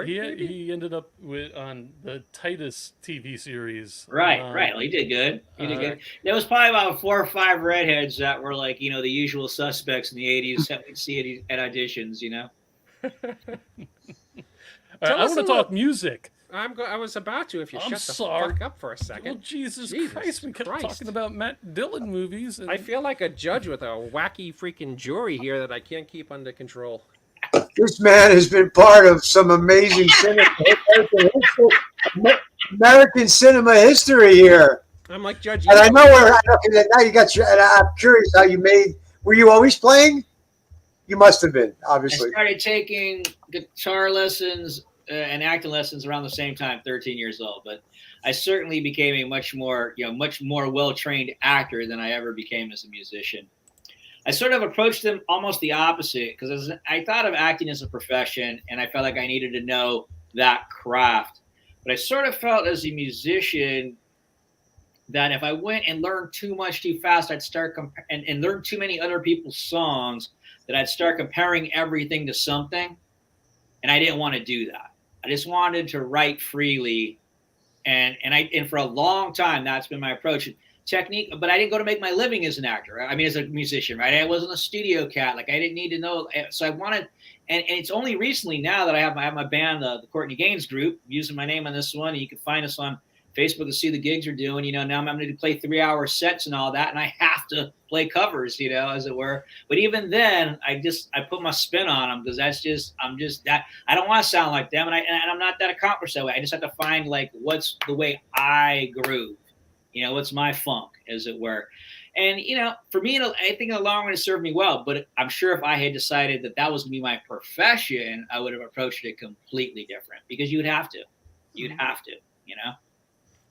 He ended up on the Titus TV series. Right. Well, he did good. Good. There was probably about 4 or 5 redheads that were the usual suspects in the 80s that we'd see at auditions. I want to talk music. I was about to if you I'm shut sorry. the fuck up for a Well, second. Jesus Jesus Christ, we kept Christ. talking about Matt Dillon movies. And I feel like a judge with a wacky freaking jury here that I can't keep under control. This man has been part of some amazing American cinema history here. I'm like Judge And I Ito know here. where now you got your. And I'm curious how you made. Were you always playing? You must have been, I obviously. started taking guitar lessons and acting lessons around the same time, 13 years old. But I certainly became a much more well-trained actor than I ever became as a musician. I sort of approached them almost the opposite because I thought of acting as a profession, and I felt like I needed to know that craft. But I sort of felt as a musician that if I went and learned too much too fast, I'd start and learn too many other people's songs, that I'd start comparing everything to something. And I didn't want to do that. I just wanted to write freely. And for a long time, that's been my approach. Technique, but I didn't go to make my living as an actor. I mean, as a musician, right? I wasn't a studio cat. Like I didn't need to know. So I wanted, and it's only recently now that I have my band, the Courtney Gaines group, I'm using my name on this one. And you can find us on Facebook to see the gigs we're doing. Now I'm going to play 3-hour sets and all that, and I have to play covers, as it were. But even then, I put my spin on them because I'm just that. I don't want to sound like them, and I'm not that accomplished that way. I just have to find like what's the way I groove. What's my funk, as it were. And, for me, I think in the long run, it served me well. But I'm sure if I had decided that was going to be my profession, I would have approached it completely different because you'd have to.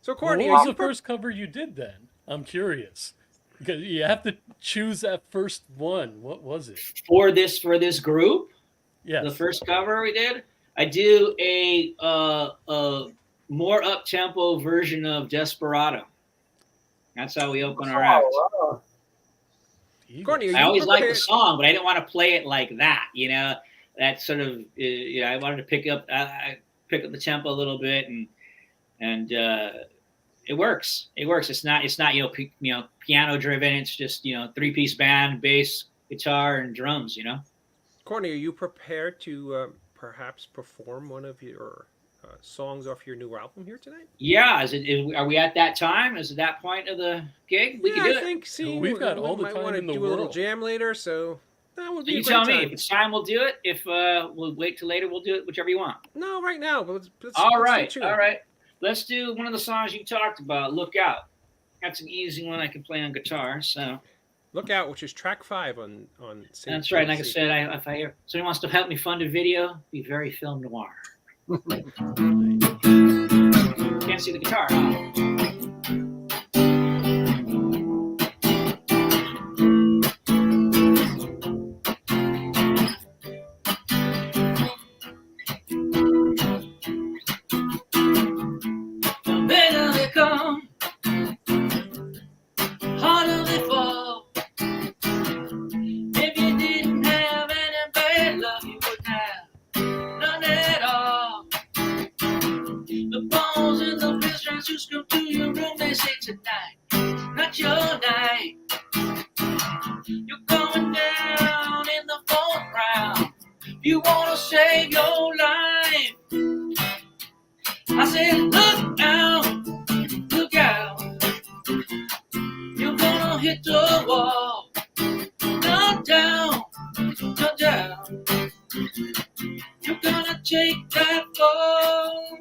So, Courtney, what was the first cover you did then? I'm curious. Because you have to choose that first one. What was it? For this group? Yes. The first cover we did? I do a more up-tempo version of Desperado. That's how we open our act. Wow. Courtney, I always liked the song, but I didn't want to play it like that. That sort of. I wanted to pick up the tempo a little bit, and it works. It works. It's not piano driven. It's just 3-piece band, bass, guitar, and drums. Courtney, are you prepared to perhaps perform one of your songs off your new album here tonight? Yeah, are we at that time? Is it that point of the gig? We can do it. I think. We've got all the might time want to in the do world. a little jam later, so that would be. You tell me if it's time. We'll do it. If we'll wait till later, we'll do it. Whichever you want. No, right now. But all right. Let's do one of the songs you talked about. Look Out. That's an easy one I can play on guitar. So. Look Out, which is track 5 on. That's right. Like I said, if I hear somebody wants to help me fund a video, be very film noir. Can't see the guitar. The bigger they come, harder they fall. If you didn't have any bad love, you wouldn't have none at all. The balls in the restaurants who come to your room, they say tonight, not your night. You're going down in the 4th round. You want to save your life. I said, look out, look out. You're gonna hit the wall. No down, no down. You're gonna take that fall.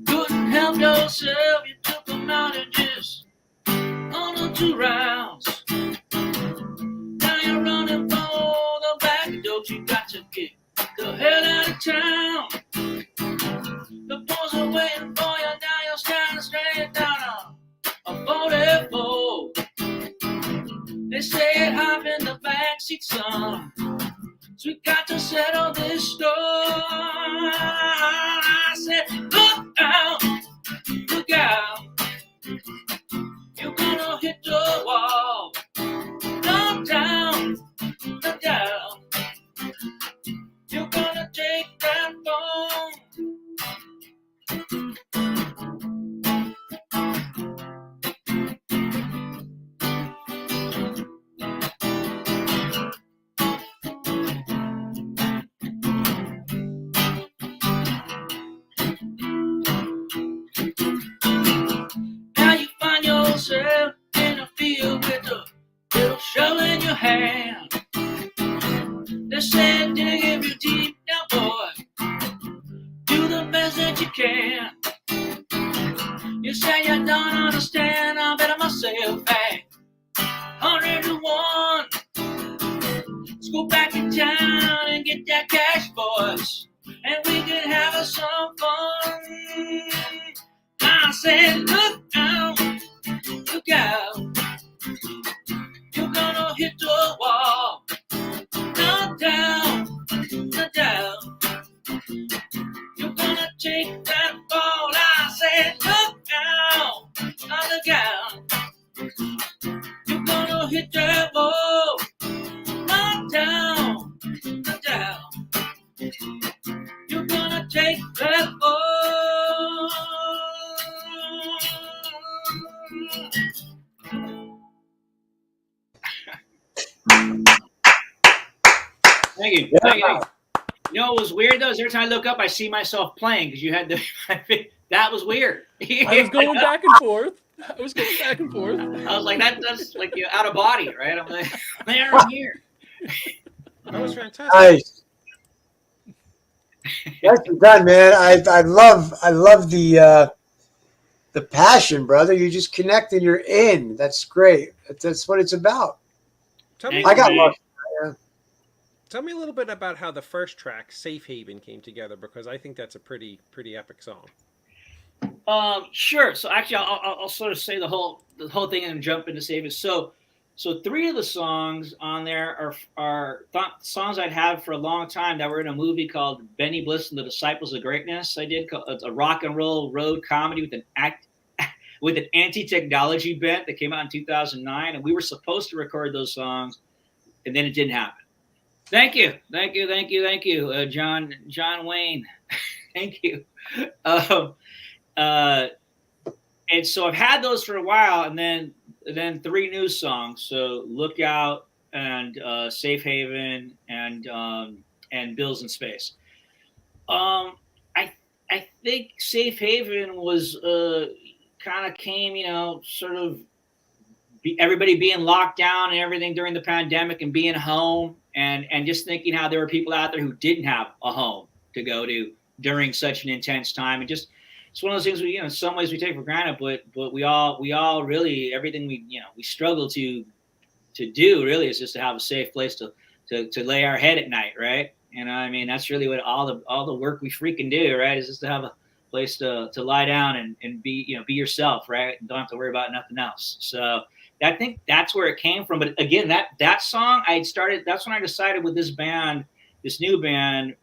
Couldn't help yourself, you took them out and just on the 2 rounds. Now you're running for the back door. You got to get the hell out of town. The boys are waiting for you. Now you're standing straight down on a 44. They say hop in the backseat, son. So we got to settle this score. I said, look out, look out. You're gonna hit the wall. No down, no down. You're gonna take that fall. feel with a little shovel in your hand. They said dig if you deep now, boy. Do the best that you can. You say you don't understand, I bet myself back. 100 to 1. Let's go back in town and get that cash, boys. And we can have us some fun. I said, look out, look out. You're gonna hit the wall. Not down, not down. You're gonna take that fall. I said, look out, look out. You're gonna hit that wall. Not down, not down. You're gonna take that fall. Thank you. Yeah. Thank you. You know what was weird though? Is every time I look up, I see myself playing because you had the. That was weird. I was going back and forth. I was going back and forth. I was like, that's like you're out of body, right? I'm like, there, I'm here. That was fantastic. Nice. Nicely done, man. I love the passion, brother. You just connect and you're in. That's great. That's what it's about. Tell me, I got lost. tell me a little bit about how the first track, Safe Haven, came together, because I think that's a pretty epic song. Sure. So actually, I'll sort of say the whole thing and jump into Save It. So 3 of the songs on there are songs I'd had for a long time that were in a movie called Benny Bliss and the Disciples of Greatness. I did a rock and roll road comedy with an anti-technology bent that came out in 2009, and we were supposed to record those songs, and then it didn't happen. Thank you, John Wayne. Thank you. And so I've had those for a while, and then 3 new songs. So Look Out and Safe Haven and Bills in Space. I think Safe Haven was kind of came, sort of everybody being locked down and everything during the pandemic and being home and just thinking how there were people out there who didn't have a home to go to during such an intense time. And just, it's one of those things we, in some ways we take for granted, but we all really, everything we struggle to do really is just to have a safe place to lay our head at night. Right. And I mean, that's really what all the work we freaking do, right, is just to have a place to lie down and be, be yourself, right, and don't have to worry about nothing else. So I think that's where it came from. But again, that song that's when I decided with this band, this new band,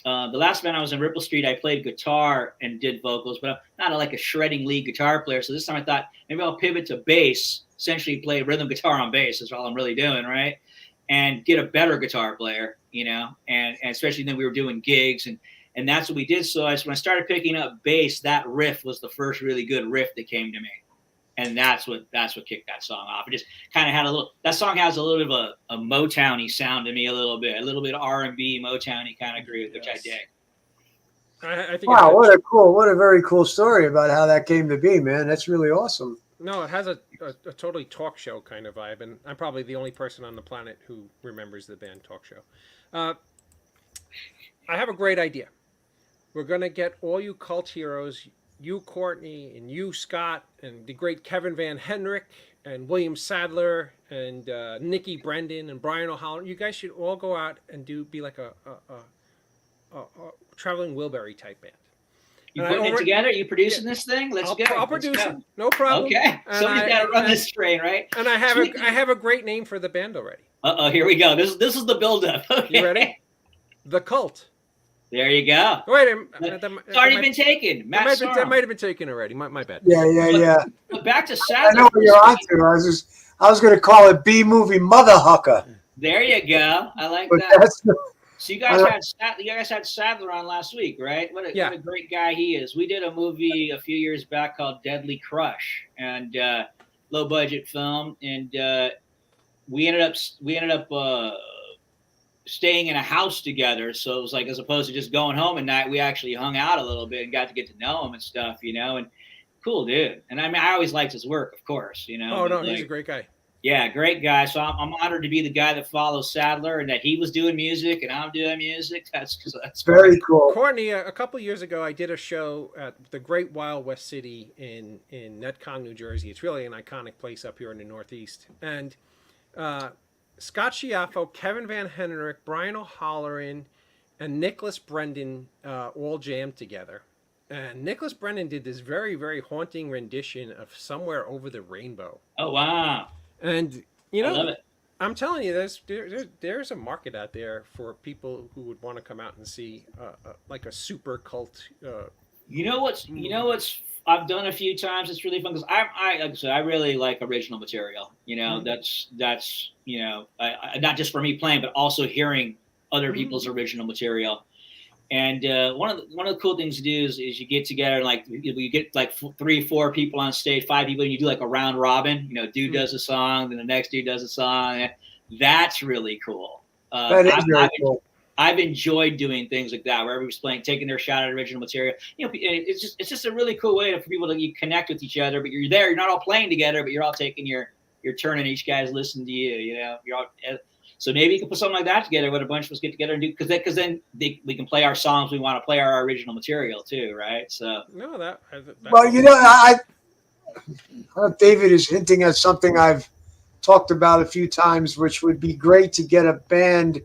the last band I was in, Ripple Street, I played guitar and did vocals, but I'm not like a shredding lead guitar player. So this time I thought maybe I'll pivot to bass, essentially play rhythm guitar on bass. That's all I'm really doing, right? And get a better guitar player, and especially then we were doing gigs and that's what we did. So when I started picking up bass, that riff was the first really good riff that came to me. And that's what kicked that song off. It just kind of had that song has a little bit of a Motown-y sound to me, a little bit R&B Motown-y kind of groove, which I dig. I think. Wow, what a very cool story about how that came to be, man. That's really awesome. No, it has a totally talk show kind of vibe, and I'm probably the only person on the planet who remembers the band Talk Show. I have a great idea. We're going to get all you cult heroes, you, Courtney, and you, Scott, and the great Kevin Van Henrik, and William Sadler, and Nikki Brendan, and Brian O'Halloran. You guys should all go out and be like a traveling Wilbury type band. You putting it together? You producing this thing? Let's go. I'll produce it. No problem. Okay. Somebody's got to run this train, right? And I have a great name for the band already. Here we go. This is the buildup. Okay. You ready? The Cult. There you go. Wait, it's already been taken. That might have been taken already. My bad. Yeah. But back to Sadler. I know what you're onto. I was going to call it B movie Mother Hucker. There you go. I like but that. So you guys had Sadler on last week, right? What a great guy he is. We did a movie a few years back called Deadly Crush, and low budget film, and we ended up staying in a house together. So it was like, as opposed to just going home at night, we actually hung out a little bit and got to get to know him and stuff, Cool dude. And I mean, I always liked his work, of course, you know. Oh no, but, he's like, a great guy. yeah, great guy. So I'm honored to be the guy that follows Sadler and that he was doing music and I'm doing music. That's Very cool. Courtney, a couple years ago, I did a show at the Great Wild West City in Netcong, New Jersey. It's really an iconic place up here in the Northeast. And Scott Schiaffo, Kevin Van Henrik, Brian O'Halloran, and Nicholas Brendan all jammed together. And Nicholas Brendan did this very, very haunting rendition of "Somewhere Over the Rainbow." Oh wow! And you I love know, it. I'm telling you, there's a market out there for people who would want to come out and see like a super cult. You know what's I've done a few times. It's really fun because I like I said, I really like original material. You know, that's you know, not just for me playing, but also hearing other people's original material. And one of the cool things to do is you get together and like you get like 3-4 people on stage, 5 people, and you do like a round robin. You know, dude does a song, then the next dude does a song. That's really cool. That is very cool. I've enjoyed doing things like that where everybody's playing, taking their shot at original material. You know, it's just a really cool way for people to you connect with each other. But you're there, you're not all playing together, but you're all taking your turn, and each guy's listening to you. You know, you're all. So maybe you can put something like that together, where a bunch of us get together and do because then we can play our songs. We want to play our original material too, right? So no, that well, you know, David is hinting at something I've talked about a few times, which would be great to get a band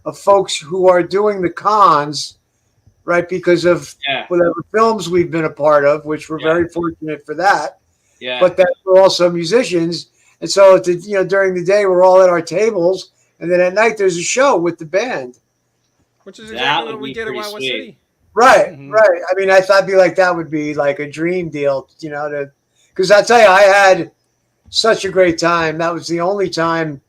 of folks who are doing the cons, right? Because of whatever films we've been a part of, which we're very fortunate for that. Yeah. But that we're also musicians, and so during the day we're all at our tables. And then at night, there's a show with the band. Which is exactly what we did at Wild West City. Right, right. I mean, I thought that would be like a dream deal, you know, because I tell you, I had such a great time. That was the only time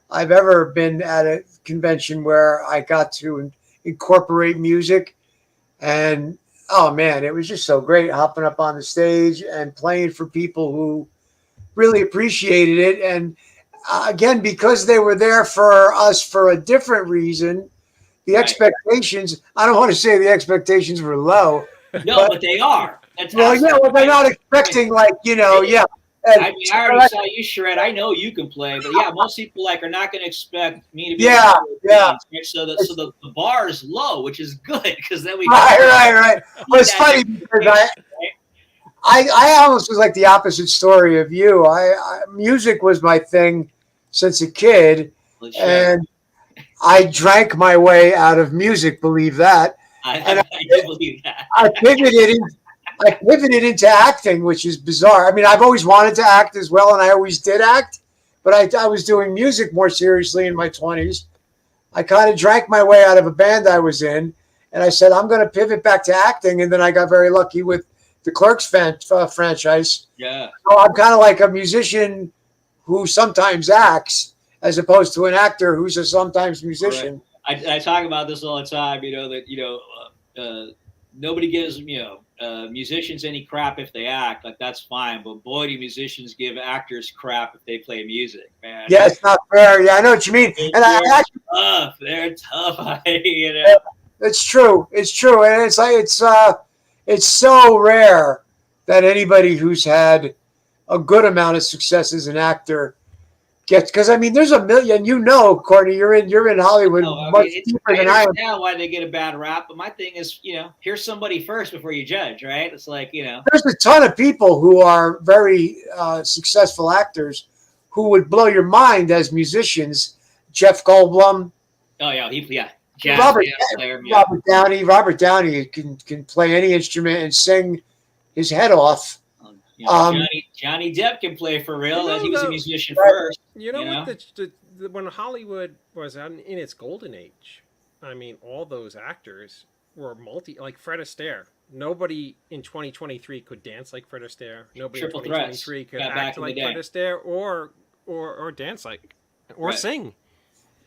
I've ever been at a convention where I got to incorporate music. And, oh, man, it was just so great hopping up on the stage and playing for people who really appreciated it. And again, because they were there for us for a different reason, the expectations, I don't want to say the expectations were low. No, but they are. That's well, yeah, well, they're not expecting like, And, I mean, I already saw you shred. I know you can play, but yeah, most people are not going to expect me to be. Yeah. So the bar is low, which is good because then we. Right. Well, it's funny because I almost was like the opposite story of you. Music was my thing since a kid, and I drank my way out of music. Believe that. I do believe that. I pivoted into acting, which is bizarre. I mean, I've always wanted to act as well, and I always did act, but I was doing music more seriously in my 20s. I kind of drank my way out of a band I was in, and I said, I'm going to pivot back to acting, and then I got very lucky with the Clerks franchise. Yeah. So I'm kind of like a musician who sometimes acts as opposed to an actor who's a sometimes musician. Right. I talk about this all the time, that, nobody gives, musicians any crap if they act. Like, that's fine. But boy, do musicians give actors crap if they play music, man. Yeah, it's not fair. Yeah, I know what you mean. They're tough. It's true. It's true. And it's like, it's so rare that anybody who's had a good amount of success as an actor gets, because I mean, there's a million. Courtney, you're in Hollywood much deeper than I am. Now why they get a bad rap, but my thing is, here's somebody first before you judge, right? It's like, there's a ton of people who are very successful actors who would blow your mind as musicians. Jeff Goldblum. Oh yeah, Robert Downey can play any instrument and sing his head off. Johnny Depp can play for real. He was a musician first. When Hollywood was in its golden age, I mean, all those actors were like Fred Astaire. Nobody in 2023 could dance like Fred Astaire. Nobody Triple in 2023 could act like Fred Astaire or dance like or sing.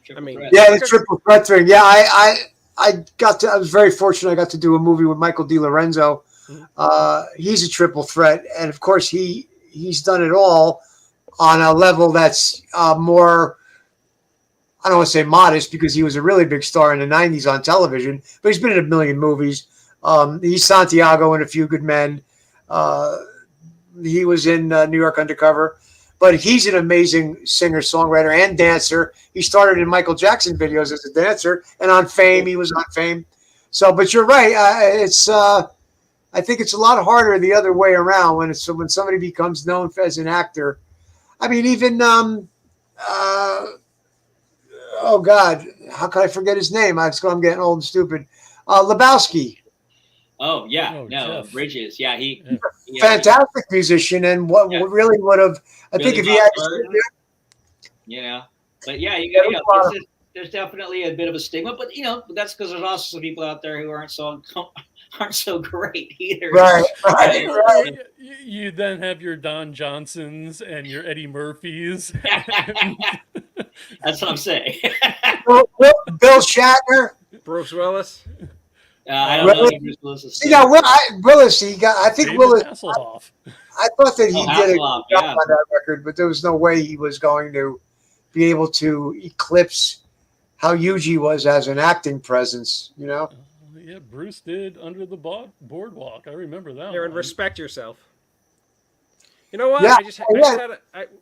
The triple threat thing. Yeah, I was very fortunate. I got to do a movie with Michael DiLorenzo. He's a triple threat, and of course he's done it all on a level that's more, I don't want to say modest, because he was a really big star in the 90s on television, but he's been in a million movies. He's Santiago in A Few Good Men. he was in New York Undercover. But he's an amazing singer, songwriter, and dancer. He started in Michael Jackson videos as a dancer, and on Fame, he was on Fame. So, but you're right. I think it's a lot harder the other way around when somebody becomes known as an actor. I mean, even oh God, how can I forget his name? I'm getting old and stupid. Lebowski, Oh yeah, Oh, no, Jeff. Bridges. Yeah, Yeah. fantastic musician, and what Yeah. really would have. I think Billy if he Bob had, Thornton, you know, but yeah, you got, there's definitely a bit of a stigma, but but that's because there's also some people out there who aren't so great either. right, Well, right. you then have your Don Johnsons and your Eddie Murphys. That's what I'm saying. Bill Shatner. Bruce Willis. I don't know Willis. who Bruce Willis is. Yeah, Willis. I think David Willis. Hasselhoff. I thought that he did a good Hasselhoff, job yeah. on that record, but there was no way he was going to be able to eclipse how huge he was as an acting presence. Yeah, Bruce did Under the Boardwalk. I remember that Aaron, one. respect yourself. You know what? Yeah, I just had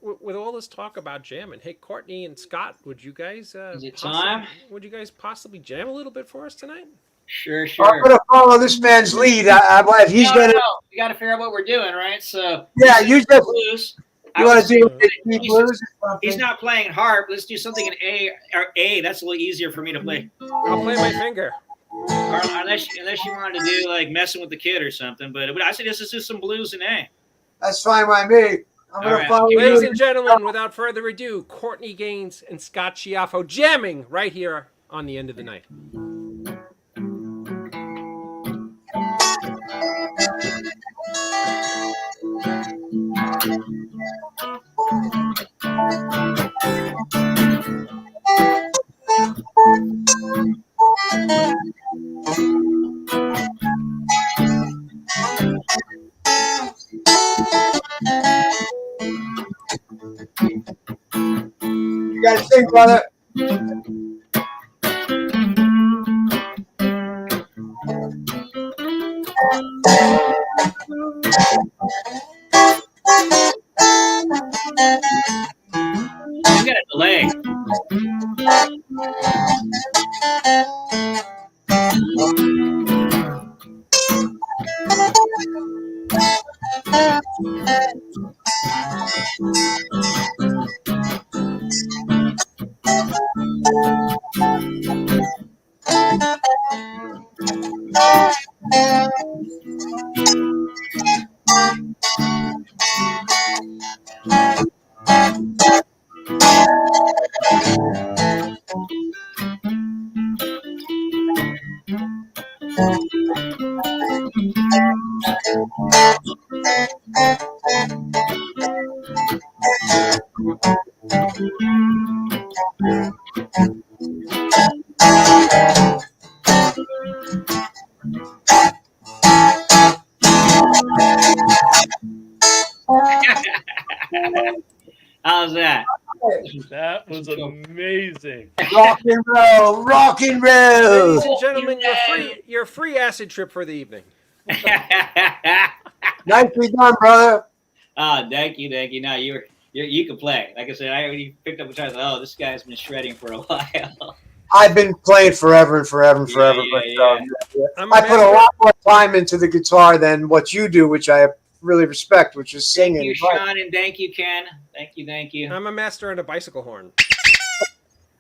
with all this talk about jamming. Hey, Courtney and Scott, would you guys Is it time? Would you guys possibly jam a little bit for us tonight? Sure. I'm going to follow this man's lead. If he's No, going to, we got to figure out what we're doing, right? So yeah, you just blues. you want to do He's- blues or something? He's not playing harp. Let's do something in A. That's a little easier for me to play. I'll play my finger. Or unless you wanted to do like messing with the kid or something. But I said let's do some blues in A. That's fine by me. I'm going All to right. follow Ladies you. and gentlemen, without further ado, Courtney Gaines and Scott Schiaffo jamming right here on the end of the night. You got to sing, brother. You got a delay. How's that? That was amazing. Rock and roll, rock and roll. Ladies and gentlemen, your free acid trip for the evening. Nicely done, brother. Thank you. No, you can play. Like I said, I already picked up a guitar. Oh, this guy's been shredding for a while. I've been playing forever and forever and forever. Yeah. I'm I put a lot more time into the guitar than what you do, which I really respect, which is singing. Thank you, Sean, and thank you, Ken. Thank you. I'm a master at a bicycle horn.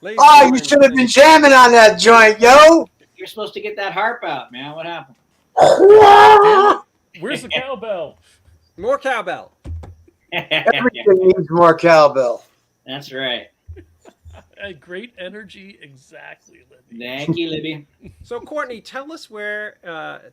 Ladies Oh, and you gentlemen, should have been jamming on that joint, yo. You're supposed to get that harp out, man. What happened? Where's the cowbell? more cowbell. Everything needs more cowbell. That's right. Great energy, exactly, Libby. Thank you, Libby. So, Courtney, tell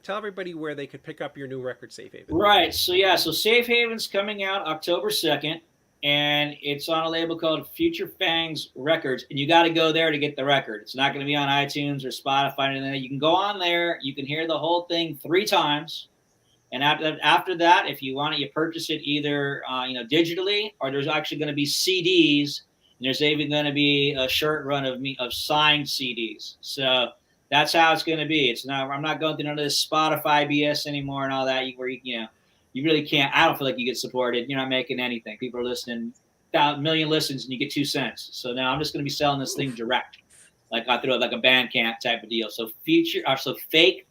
everybody where they could pick up your new record, Safe Haven. Right. So Safe Haven's coming out October 2nd, and it's on a label called Future Fangs Records, and you got to go there to get the record. It's not going to be on iTunes or Spotify or anything. You can go on there. You can hear the whole thing 3 times. And after that, if you want it, you purchase it either digitally, or there's actually going to be CDs. And there's even going to be a short run of signed CDs. So that's how it's going to be. I'm not going through none of this Spotify BS anymore and all that. you really can't. I don't feel like you get supported. You're not making anything. People are listening, 1,000,000 listens, and you get 2 cents. So now I'm just going to be selling this thing direct, like I throw like a Bandcamp type of deal. So fake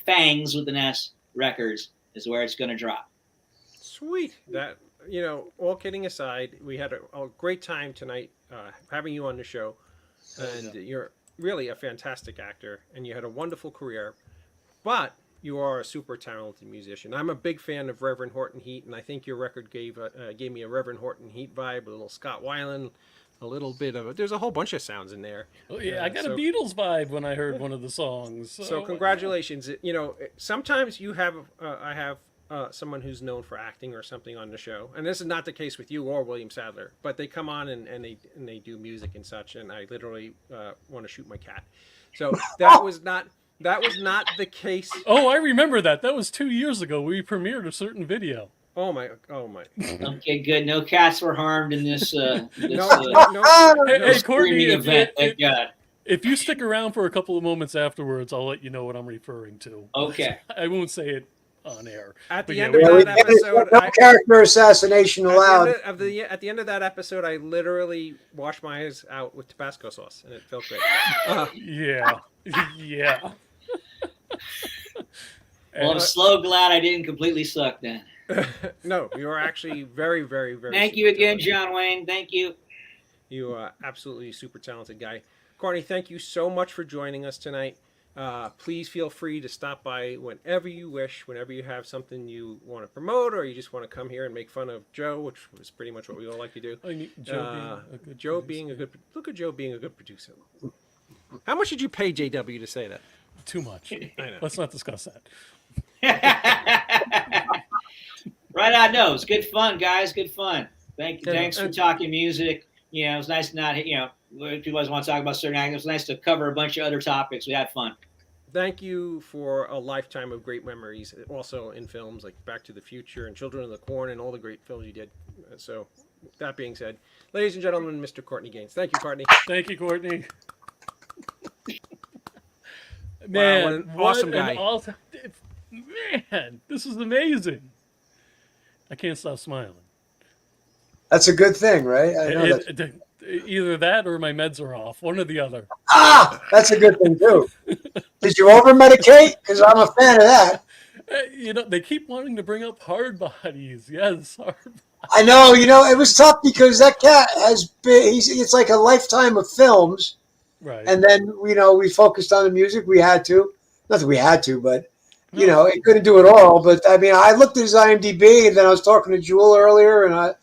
Fangs with an S records is where it's going to drop. Sweet. That, all kidding aside, we had a great time tonight having you on the show, and you're really a fantastic actor, and you had a wonderful career, but you are a super talented musician. I'm a big fan of Reverend Horton Heat, and I think your record gave me a Reverend Horton Heat vibe, a little Scott Weiland, a little bit of there's a whole bunch of sounds in there. Oh yeah, I got a Beatles vibe when I heard one of the songs. So congratulations. Sometimes you have I have someone who's known for acting or something on the show, and this is not the case with you or William Sadler, but they come on and they do music and such, and I literally want to shoot my cat. So that was not the case. Oh, I remember that. That was 2 years ago. We premiered a certain video. Oh my. Okay, good. No cats were harmed in this. No. Hey, Courtney, event. Thank God. If you stick around for a couple of moments afterwards, I'll let you know what I'm referring to. Okay. I won't say it on air. At the end of that episode, no character assassination allowed. At the end of that episode, I literally washed my eyes out with Tabasco sauce, and it felt great. Yeah. Well, I'm so glad I didn't completely suck then. No, you are actually very, very, very. Thank you again, John Wayne. Thank you. You are absolutely super talented guy. Courtney, thank you so much for joining us tonight. Please feel free to stop by whenever you wish, whenever you have something you want to promote, or you just want to come here and make fun of Joe, which was pretty much what we all like to do. Joe being a good producer. How much did you pay JW to say that? Too much. I know. Let's not discuss that. Right on. No, it's good fun, guys. Good fun. Thanks for talking music. It was nice not, if you guys want to talk about certain actors, it was nice to cover a bunch of other topics. We had fun. Thank you for a lifetime of great memories, also in films like Back to the Future and Children of the Corn and all the great films you did. So, that being said, ladies and gentlemen, Mr. Courtney Gaines. Thank you, Courtney. Thank you, Courtney. Man, wow, what an awesome guy. Man, this is amazing. I can't stop smiling. That's a good thing, right? I know either that or my meds are off. One or the other. That's a good thing, too. Did you over-medicate? Because I'm a fan of that. They keep wanting to bring up Hard Bodies. Yes, Hard Bodies. I know, it was tough because that cat has been, it's like a lifetime of films. Right. And then, we focused on the music. We had to. Not that we had to, but, it couldn't do it all. But, I mean, I looked at his IMDb, and then I was talking to Jewel earlier, and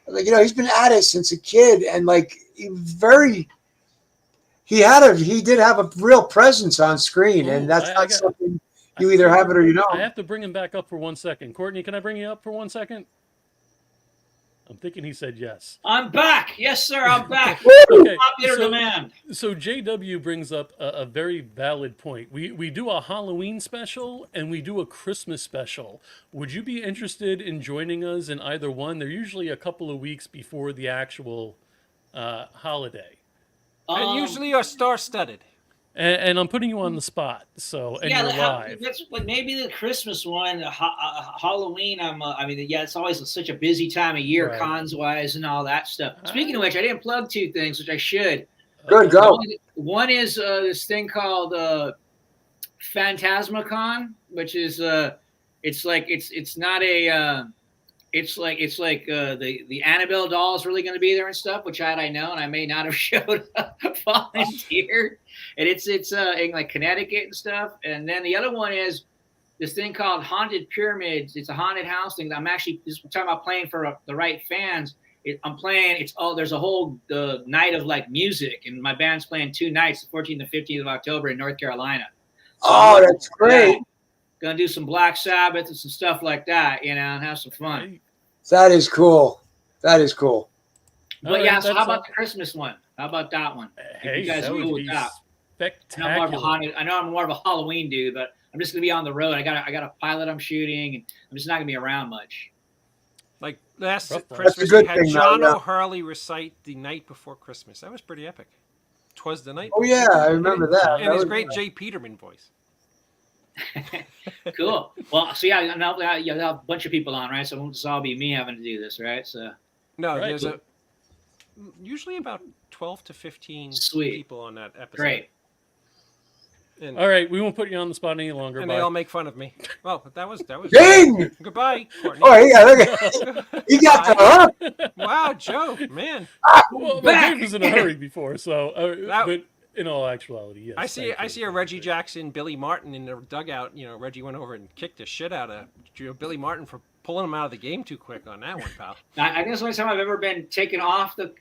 he's been at it since a kid. And, he did have a real presence on screen. And that's not something you either have it or you don't. I have to bring him back up for 1 second. Courtney, can I bring you up for 1 second? I'm thinking he said yes. I'm back. Yes, sir. I'm back. Okay. Popular demand. So JW brings up a very valid point. We do a Halloween special and we do a Christmas special. Would you be interested in joining us in either one? They're usually a couple of weeks before the actual holiday. And usually are star-studded. And I'm putting you on the spot, and you're live. That's maybe the Christmas one, Halloween. It's always such a busy time of year, right, cons-wise and all that stuff. Speaking of which, I didn't plug 2 things, which I should. Good, go. One is this thing called Phantasmacon, which is it's not a it's like the Annabelle doll is really going to be there and stuff, which I know, and I may not have showed up, volunteered. And it's in like Connecticut and stuff. And then the other one is this thing called Haunted Pyramids. It's a haunted house thing. I'm actually just talking about playing for the right fans. I'm playing. There's a whole night of like music, and my band's playing 2 nights, the 14th and 15th of October in North Carolina. So that's great. Gonna do some Black Sabbath and some stuff like that, and have some fun. That is cool. That is cool. But right, so how about the Christmas one? How about that one? Hey, you guys that would be spectacular. I know I'm more of a Halloween dude, but I'm just gonna be on the road. I got a pilot I'm shooting, and I'm just not gonna be around much. Like last Christmas, we had John O'Hurley recite The Night Before Christmas. That was pretty epic. 'Twas the night. Oh yeah, I remember that. And his great Jay Peterman voice. Cool. Well, so yeah, now you'll have a bunch of people on, right? So it won't just all be me having to do this, right? So No, Right. there's usually about 12 to 15 Sweet. people on that episode. great. And, All right, we won't put you on the spot any longer. and Bye. they all make fun of me. Well, that was Ding! goodbye, Courtney. Oh, yeah, look at he got the hook. Wow, Joe, man. Well, Back Dave was in a hurry before, so That- but in all actuality, yes. I see thank you. a Reggie Jackson, Billy Martin in the dugout. You know, Reggie went over and kicked the shit out of Billy Martin for pulling him out of the game too quick on that one, pal. I guess the only time I've ever been taken off the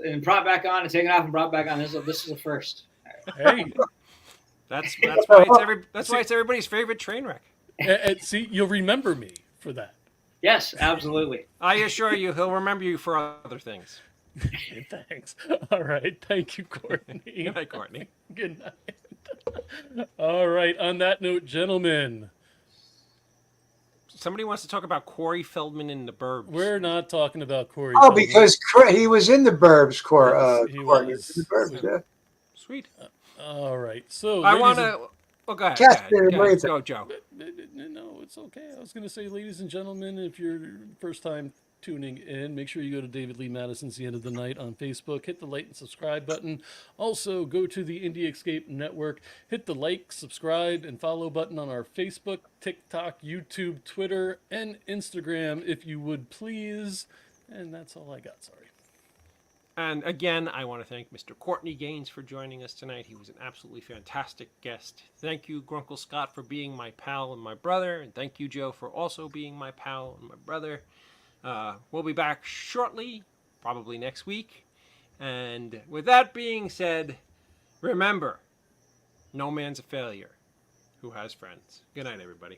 and brought back on and taken off and brought back on. This is a first. Hey, That's why it's everybody's favorite train wreck. see, you'll remember me for that. Yes, absolutely. I assure you, he'll remember you for other things. Thanks. All right, thank you, Courtney. Good night, Courtney. Good night. All right. On that note, gentlemen, Somebody wants to talk about Corey Feldman in the Burbs. we're not talking about Corey. Oh, Feldman. because he was in the Burbs, Yes, he Courtney. was. In the Burbs, yeah. Sweet. All right. So I ladies want and- to. Well, go ahead. Cast Go, it, ahead. what do you think? Go, Joe. No, it's okay. I was going to say, ladies and gentlemen, if you're first time tuning in, make sure you go to David Lee Madison's The End of the Night on Facebook. Hit the like and subscribe button. Also, go to the Indie Escape Network. Hit the like, subscribe, and follow button on our Facebook, TikTok, YouTube, Twitter, and Instagram, if you would please. And that's all I got. Sorry. And again, I want to thank Mr. Courtney Gaines for joining us tonight. He was an absolutely fantastic guest. Thank you, Grunkle Scott, for being my pal and my brother. And thank you, Joe, for also being my pal and my brother. We'll be back shortly, probably next week. And with that being said, remember, no man's a failure who has friends. Good night, everybody.